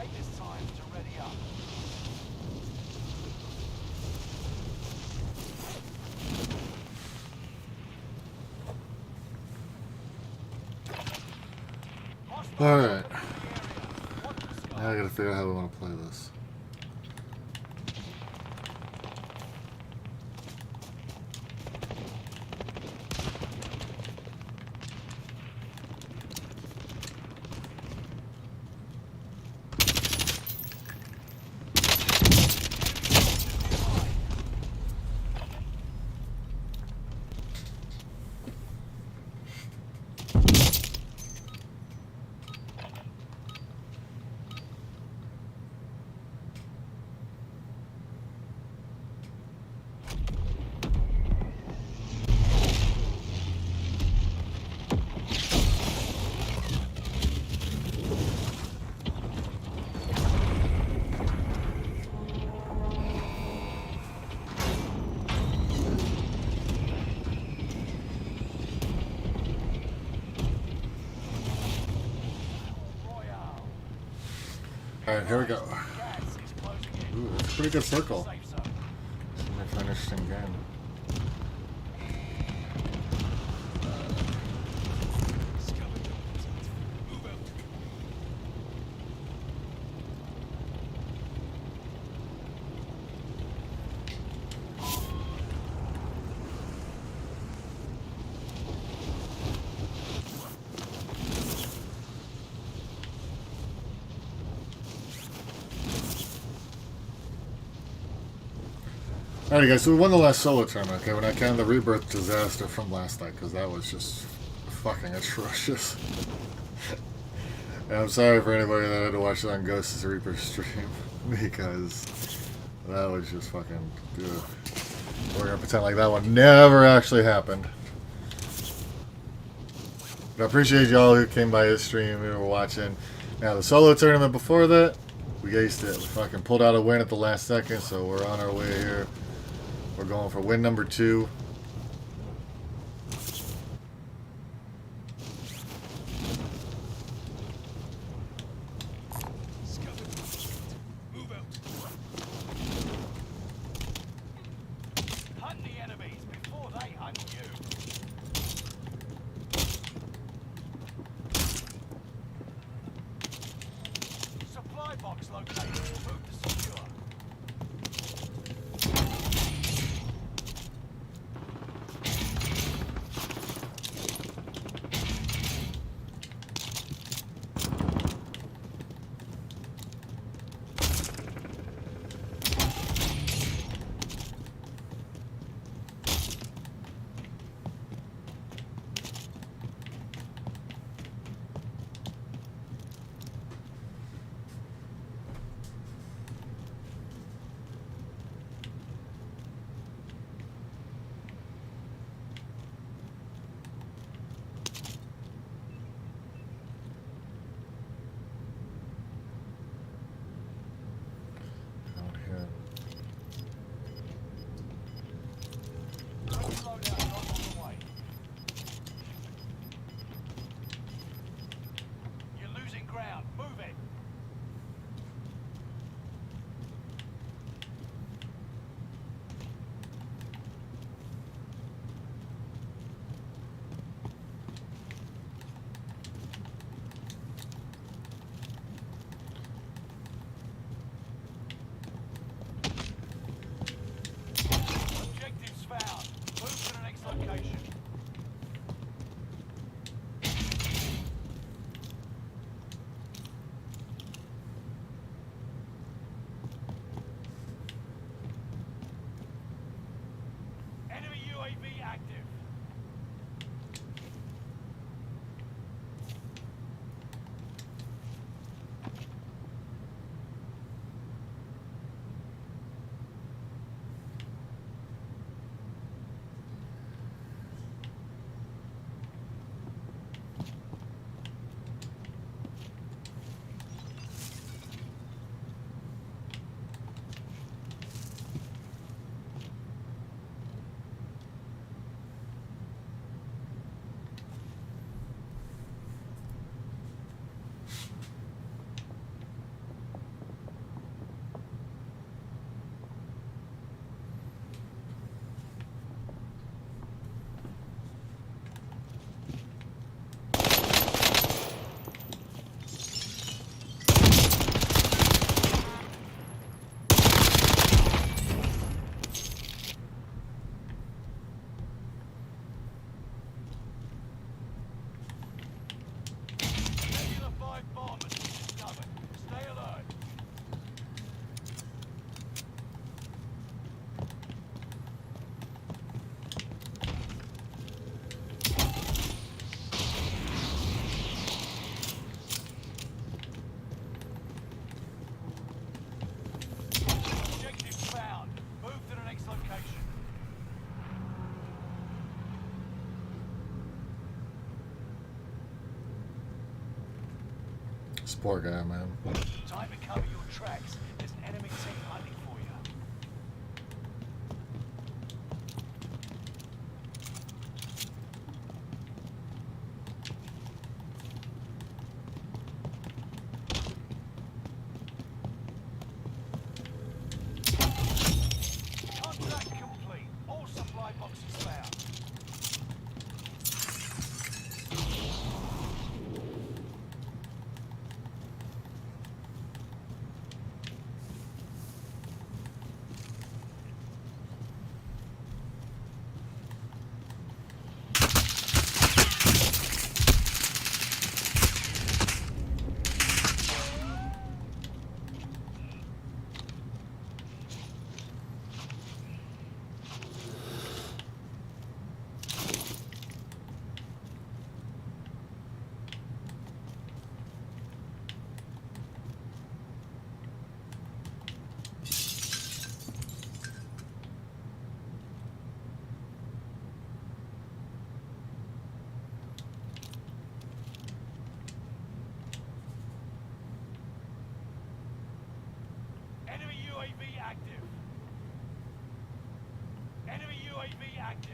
take this time to ready up. Alright. Now I gotta figure out how we want to play this. Alright, here we go. Ooh, that's a pretty good circle. Should make for an interesting game. Alright guys, so we won the last solo tournament, okay? We're not counting the rebirth disaster from last night, because that was just fucking atrocious. And I'm sorry for anybody that had to watch it on Ghost Reaper stream, because that was just fucking... Ugh. We're gonna pretend like that one never actually happened. But I appreciate y'all who came by his stream and were watching. Now, the solo tournament before that, we aced it. We fucking pulled out a win at the last second, so we're on our way here. We're going for win number 2. Move out. Hunt the enemies before they hunt you. Supply box located. Move to secure. poor guy, man. Time to cover your tracks. There's an enemy team hunting for you. Contract complete. All supply boxes found. Enemy UAV active. Enemy UAV active.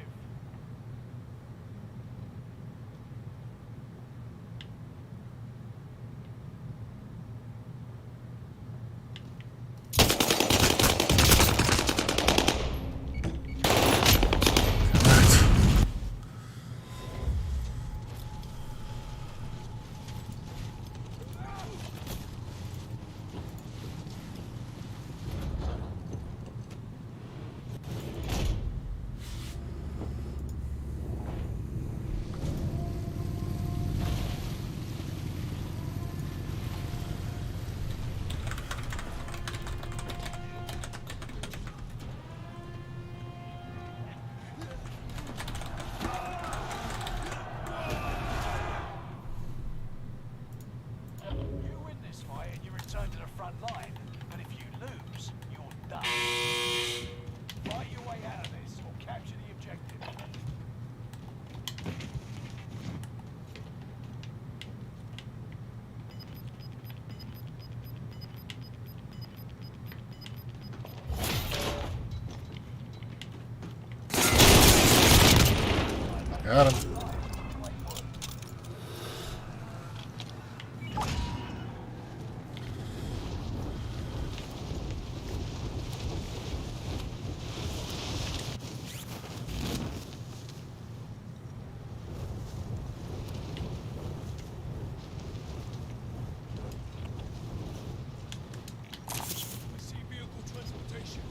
You win this fight and you return to the front line, but if you lose, you're done. Fight your way out of this or capture the objective. Got him. I see vehicle transportation.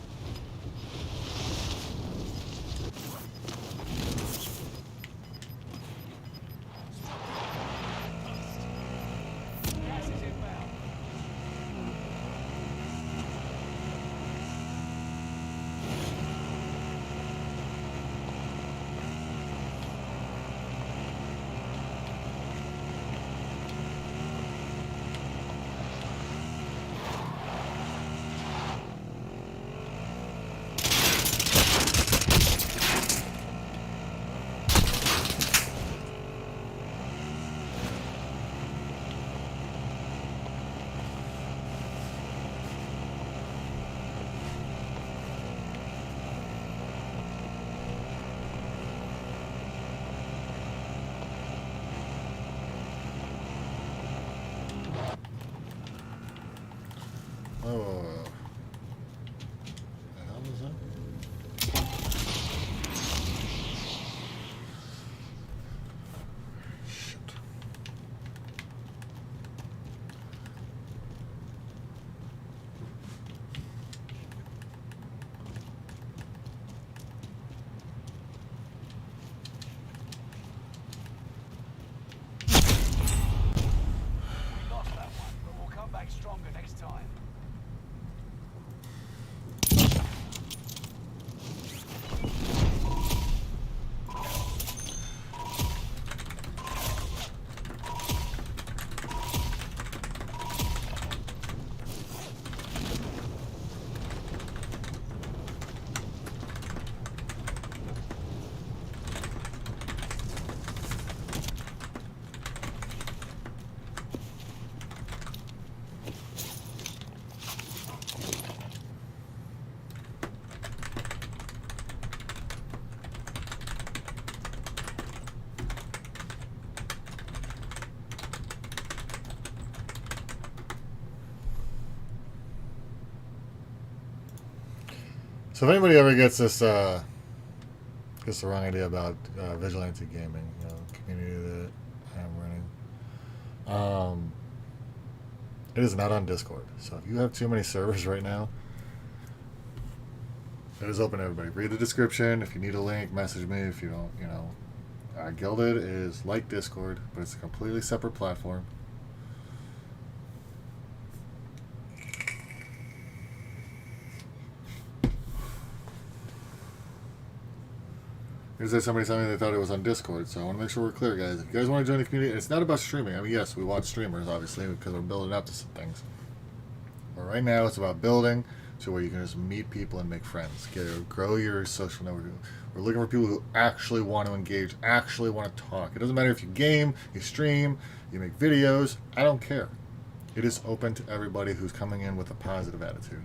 So if anybody ever gets this, gets the wrong idea about vigilante gaming, you know, community that I'm running, it is not on Discord. So if you have too many servers right now, it is open to everybody. Read the description. If you need a link, message me. If you don't, you know, Guilded is like Discord, but it's a completely separate platform. Is there somebody telling me they thought it was on Discord? So I want to make sure we're clear, guys. If you guys want to join the community, it's not about streaming. I mean, yes, we want streamers, obviously, because we're building up to some things. But right now, it's about building to where you can just meet people and make friends. Grow your social network. We're looking for people who actually want to engage, actually want to talk. It doesn't matter if you game, you stream, you make videos. I don't care. It is open to everybody who's coming in with a positive attitude.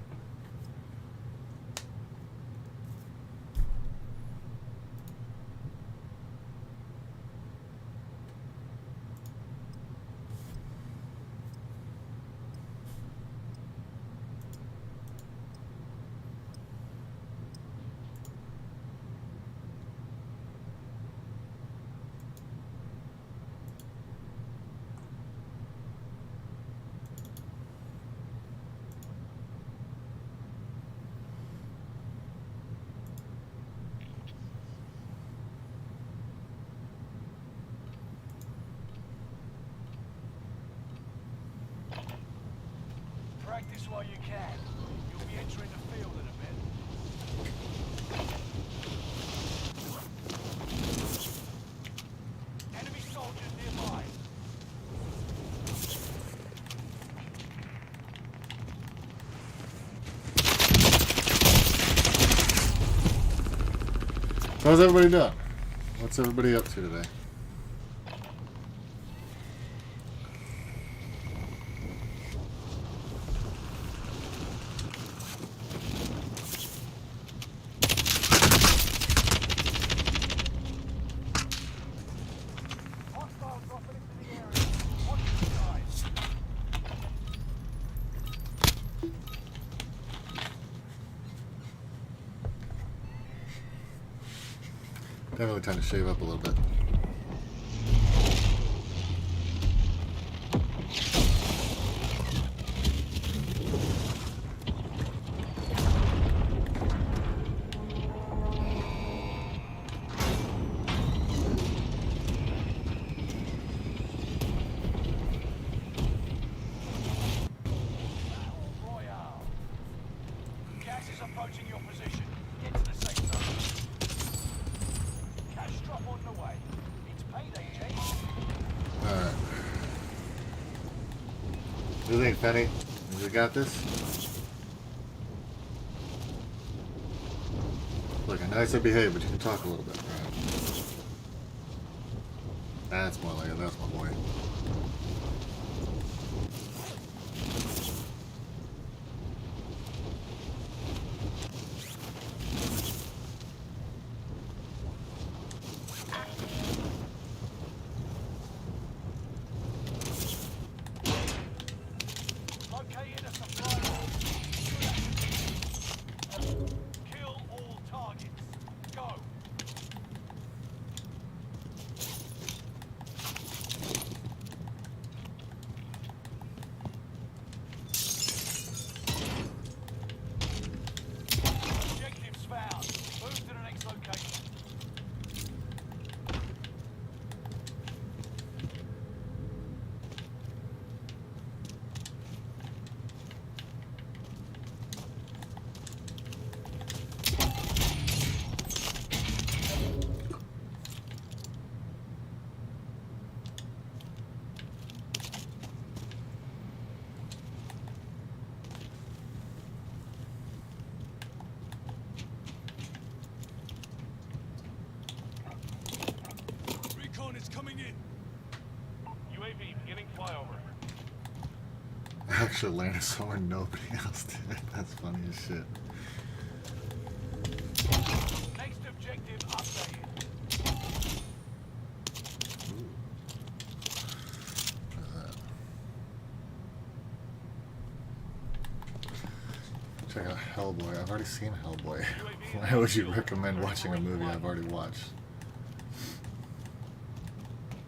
Practice while you can. You'll be entering the field in a bit. Enemy soldiers nearby. How's everybody doing? What's everybody up to today? Hostiles dropping into the area. Watch the skies. Definitely time to shave up a little bit. Royale. Gas is approaching your position. Get to the safe zone. Cash drop on the way. It's payday, Jay. Alright. What do you think, Penny? You got this? Look, I know I said behave, but you can talk a little bit. Alright. That's more like it. That's my boy. Located a supply room. Kill all targets. Go. Objectives found. Move to the next location. Recon is coming in. UAV beginning flyover. I actually landed somewhere nobody else did. That's funny as shit. Next objective updated. Ooh. What is that? Check out. Hellboy? I've already seen Hellboy. Why would you recommend watching a movie I've already watched?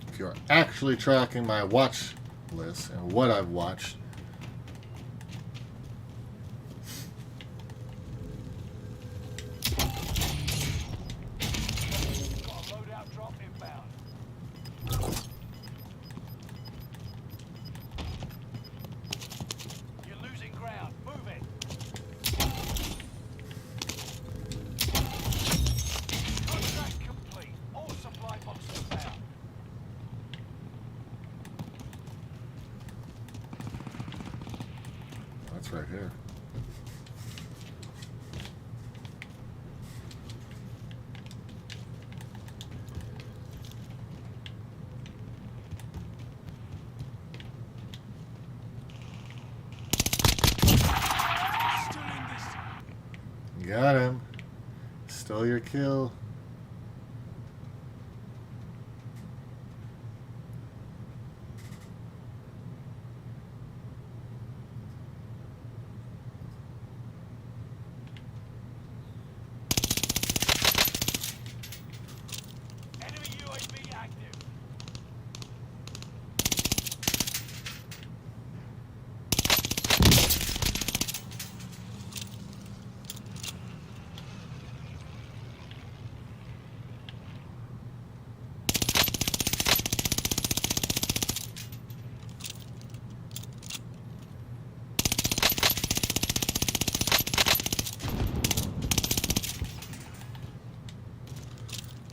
If you're actually tracking my watch list and what I've watched, Got a loadout drop inbound. You're losing ground. Move it. Contract complete. All supply boxes found. that's right here. Still in this. Got him. Stole your kill. Enemy UAV active.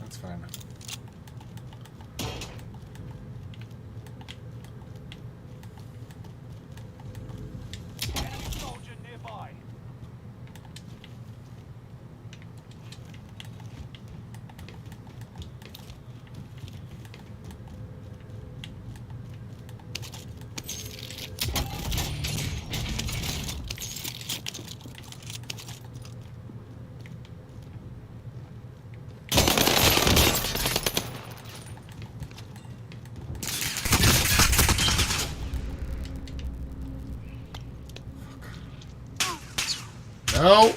That's fine. Enemy soldier nearby. No!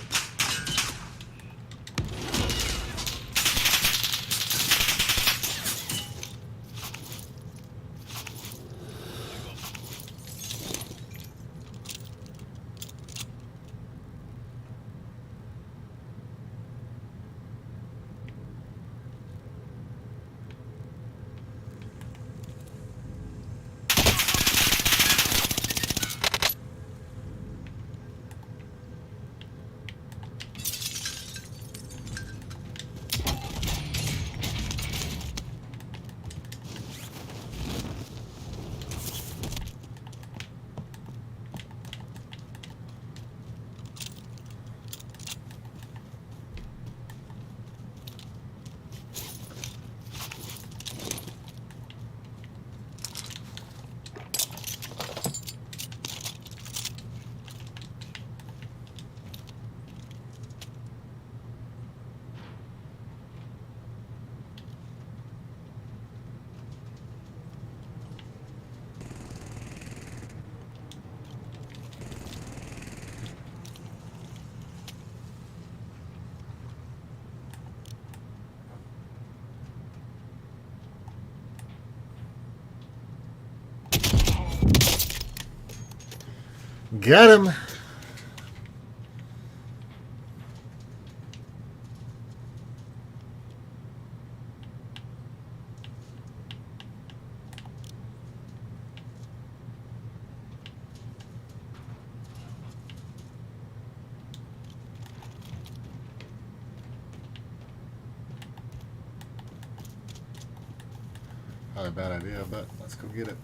Get him! Not a bad idea, but let's go get it.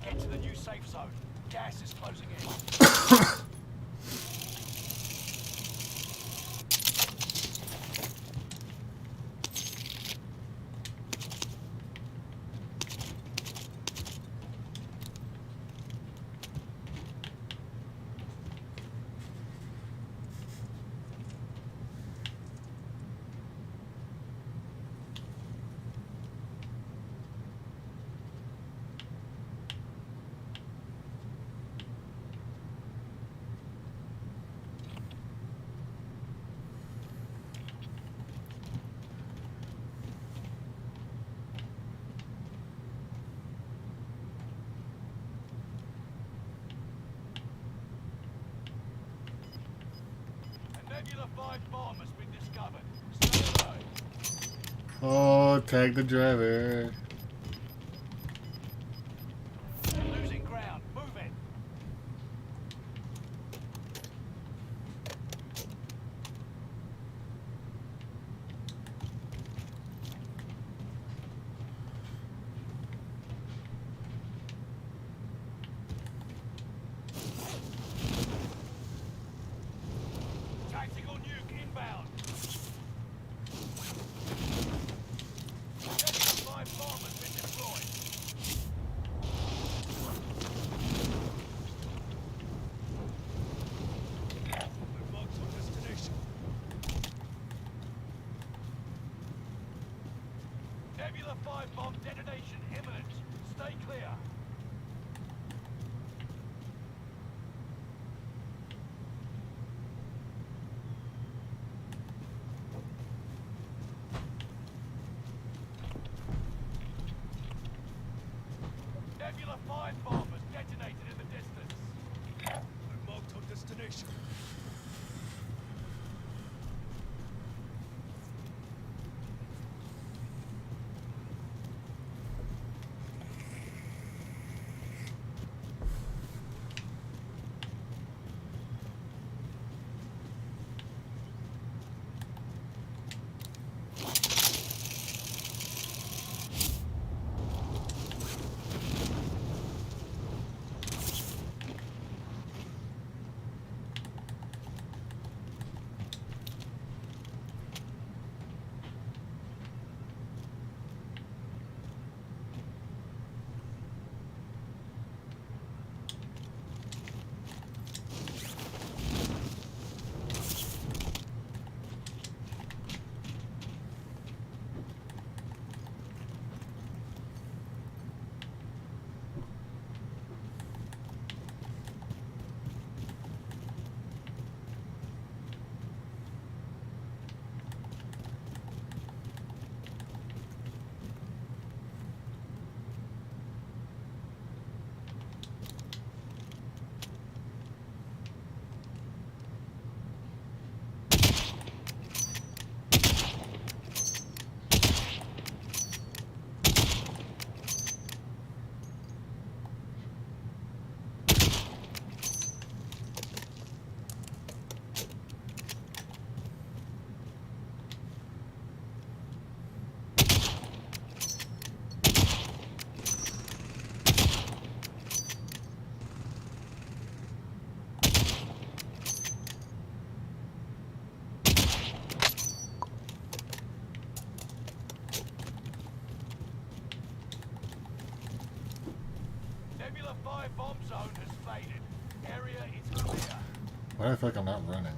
Get to the new safe zone. Gas is closing in. Nebula 5 bomb has been discovered. Stay alert. Oh, tag the driver. Losing ground. Move it. Tactical nuke inbound. Nebula 5 bomb has been deployed. We've marked our destination. Nebula 5 bomb detonation imminent. Stay clear. Nebula 5 bomb has detonated in the distance. We've marked our destination. Nebula 5 bomb zone has faded. Area is clear. Why do I feel like I'm not running?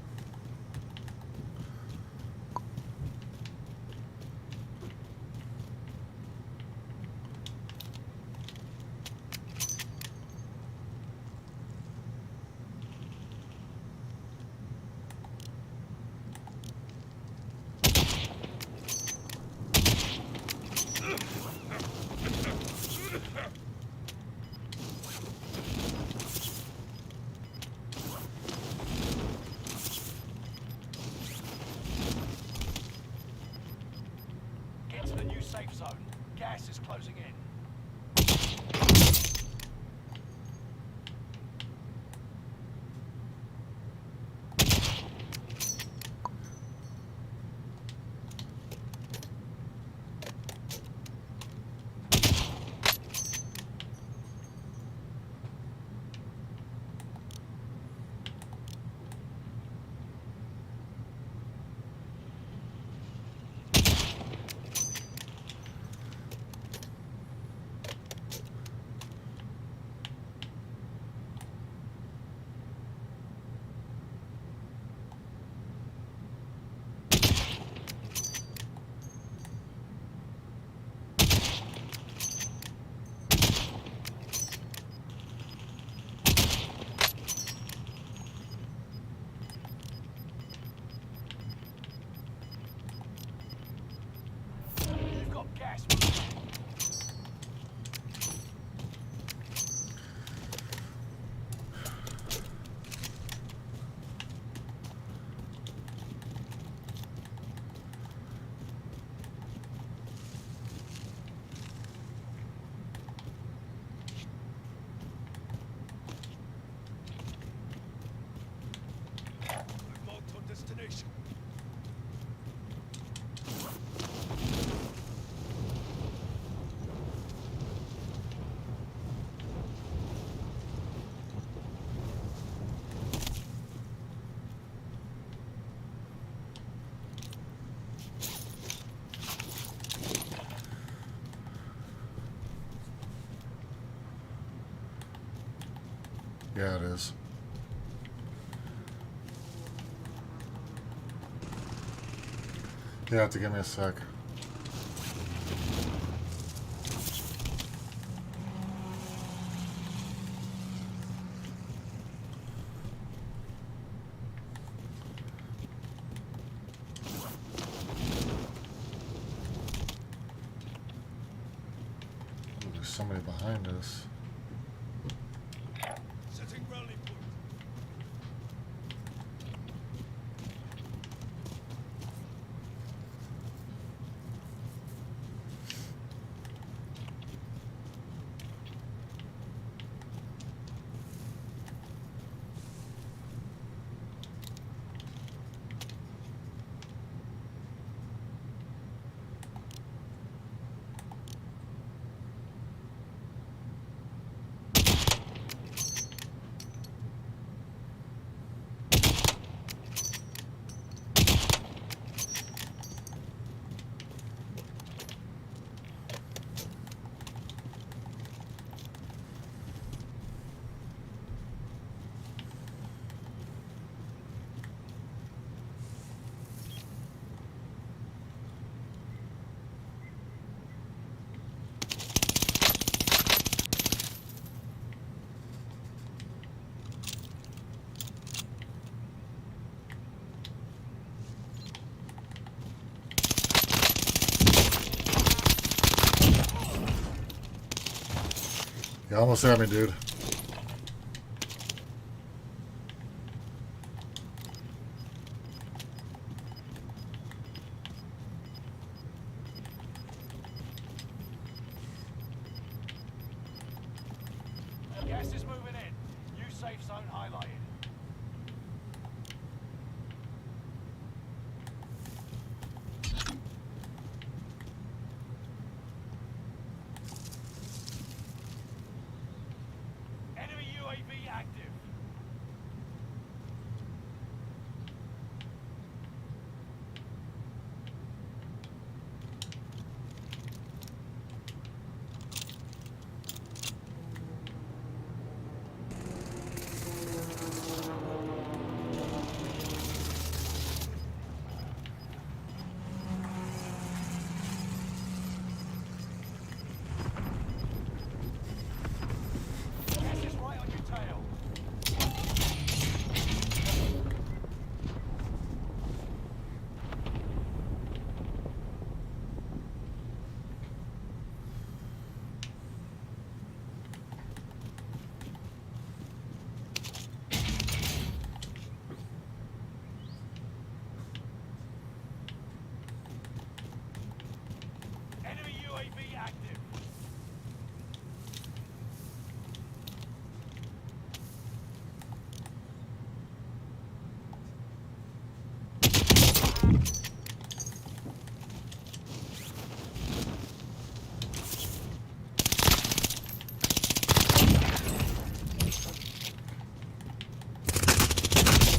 destination. Yeah, it is. You have to give me a sec. Ooh, there's somebody behind us. Setting rally point. You almost had me, dude. Gas is moving in. New safe zone highlighted. Enemy UAV active. Gas is right on your tail. Enemy UAV active.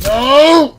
No!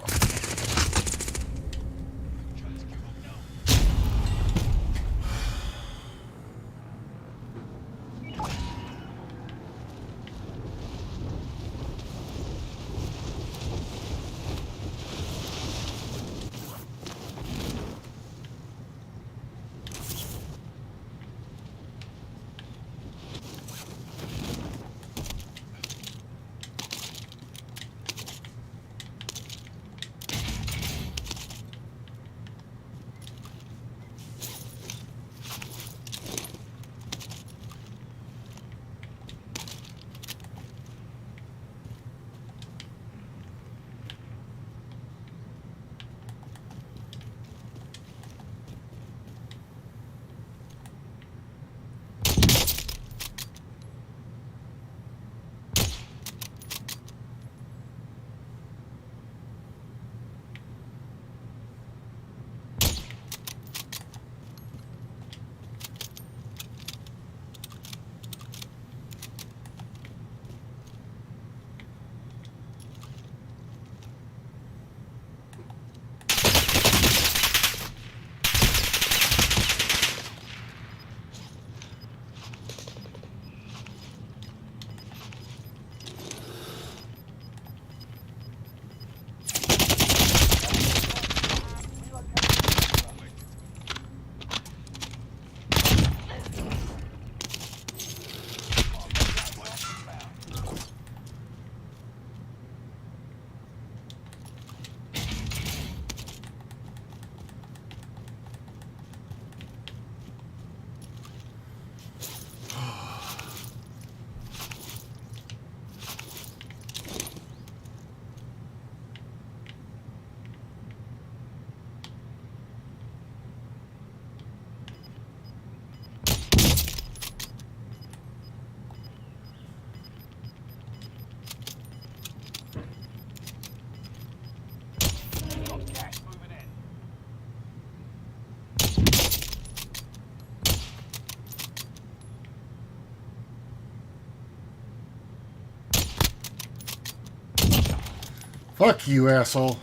Fuck you, asshole.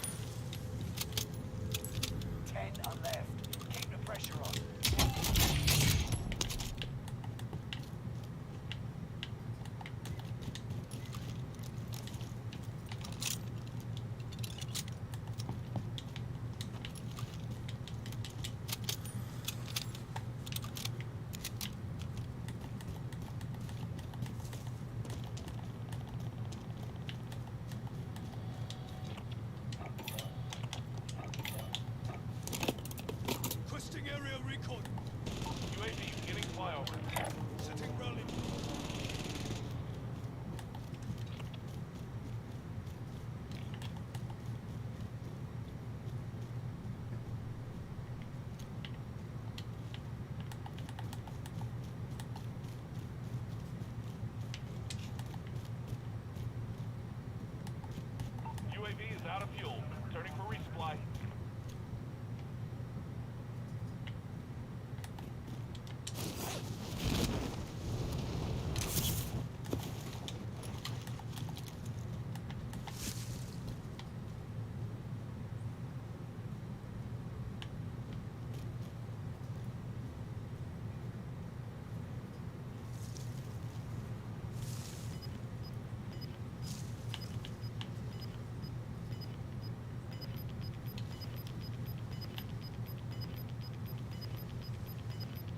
10 are left. Keep the pressure on. Requesting area recon. UAV beginning flyover. Setting rally. UAV is out of fuel. Returning for resupply.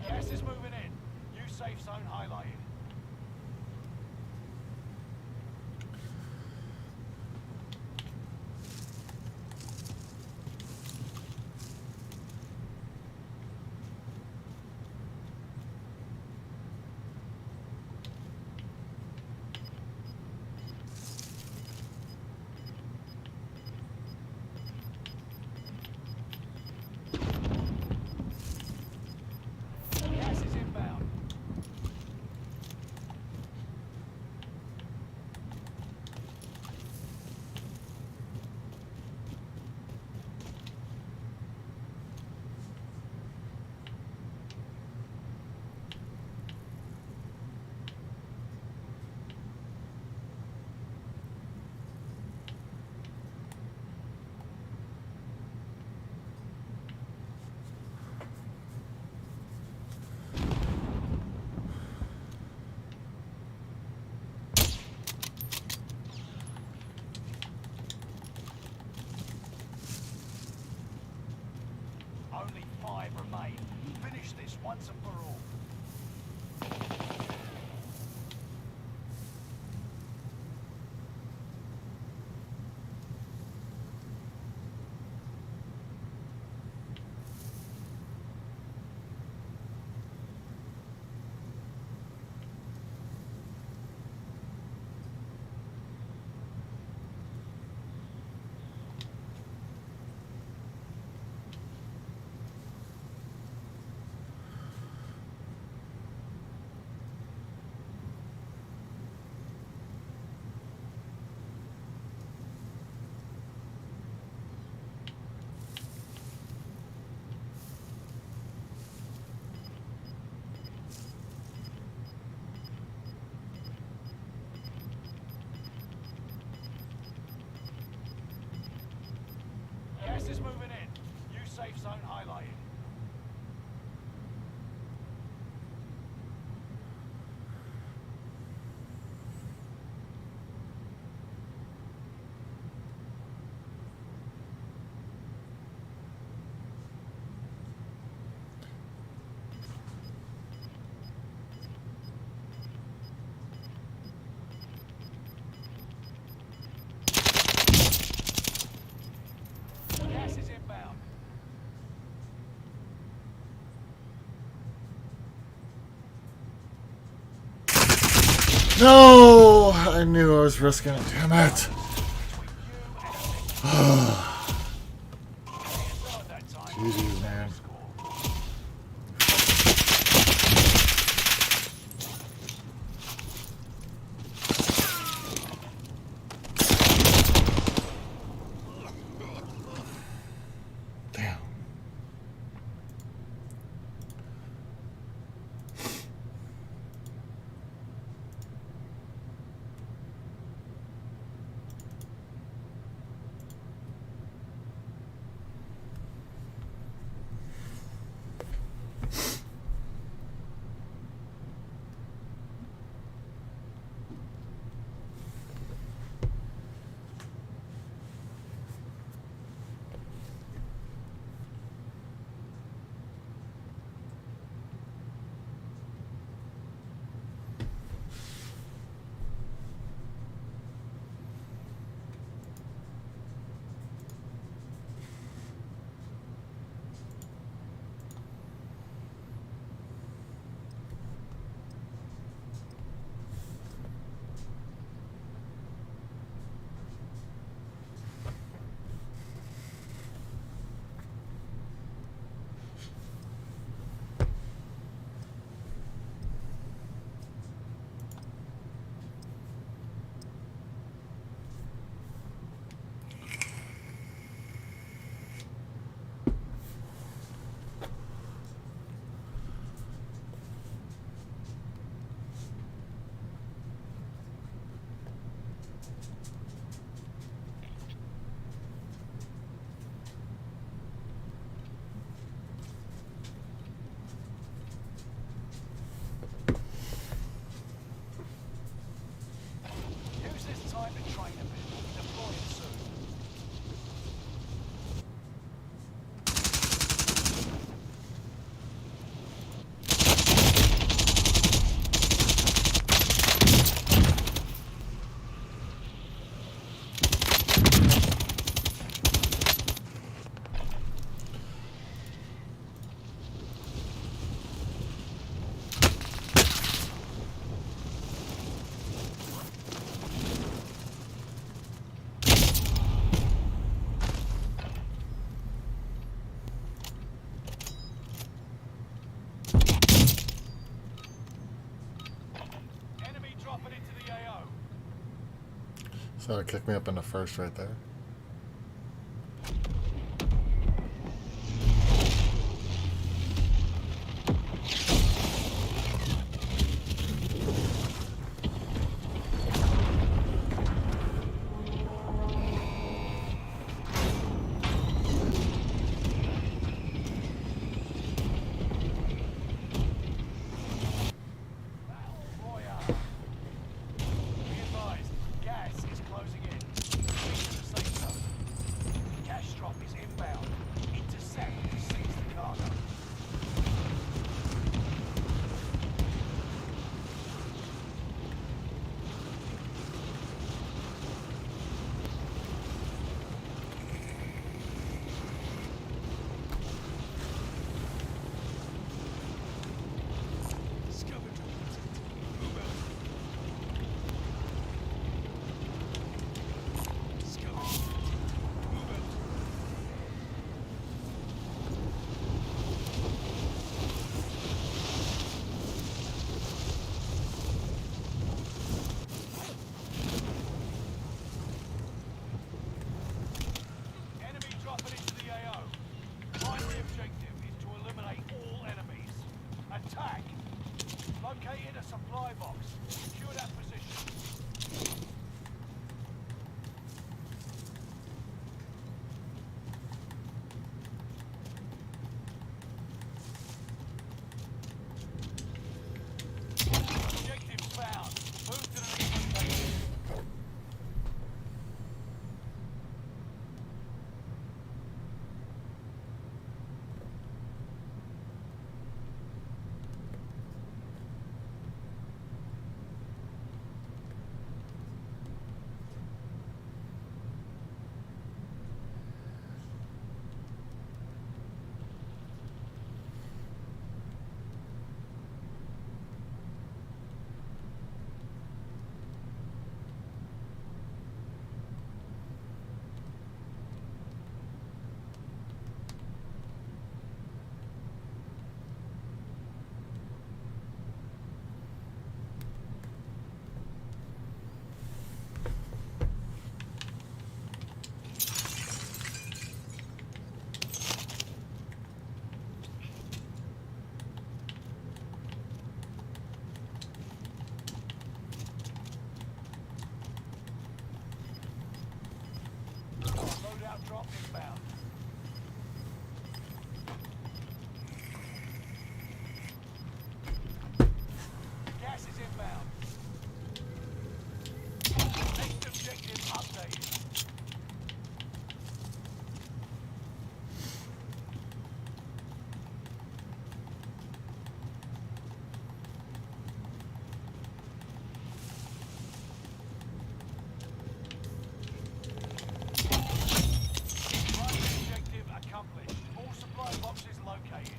Gas is moving in. New safe zone highlighted. Gas is inbound. Only 5 remain. Finish this once and for all. Gas is moving in. New safe zone highlighted. Gas is inbound. No! I knew I was risking it. Damn it. Start that time. GG's, man. Damn. Trying to kick me up in the first right there. Located a supply box. Secure that position. Objective found. Move to the next location. Loadout drop inbound. Gas is inbound. Next objective updated. Objective accomplished. All supply boxes located.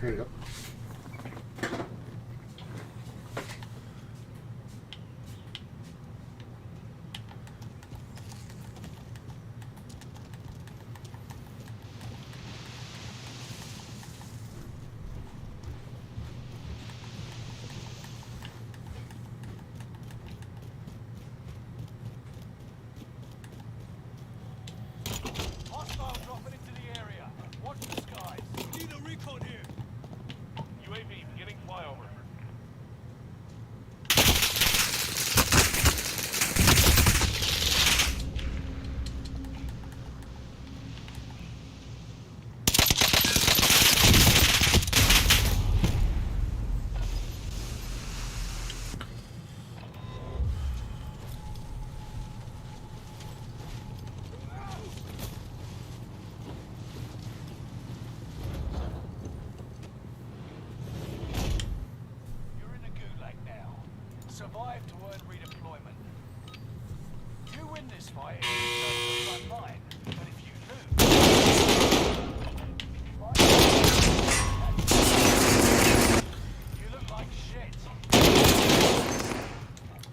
Here you go. Hostile dropping into the area. Watch the skies.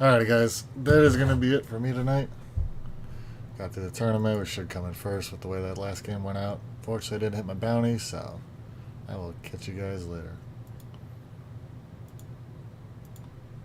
Alrighty, guys. That is going to be it for me tonight. Got to the tournament. We should come in first with the way that last game went out. Fortunately, I didn't hit my bounty, so I will catch you guys later.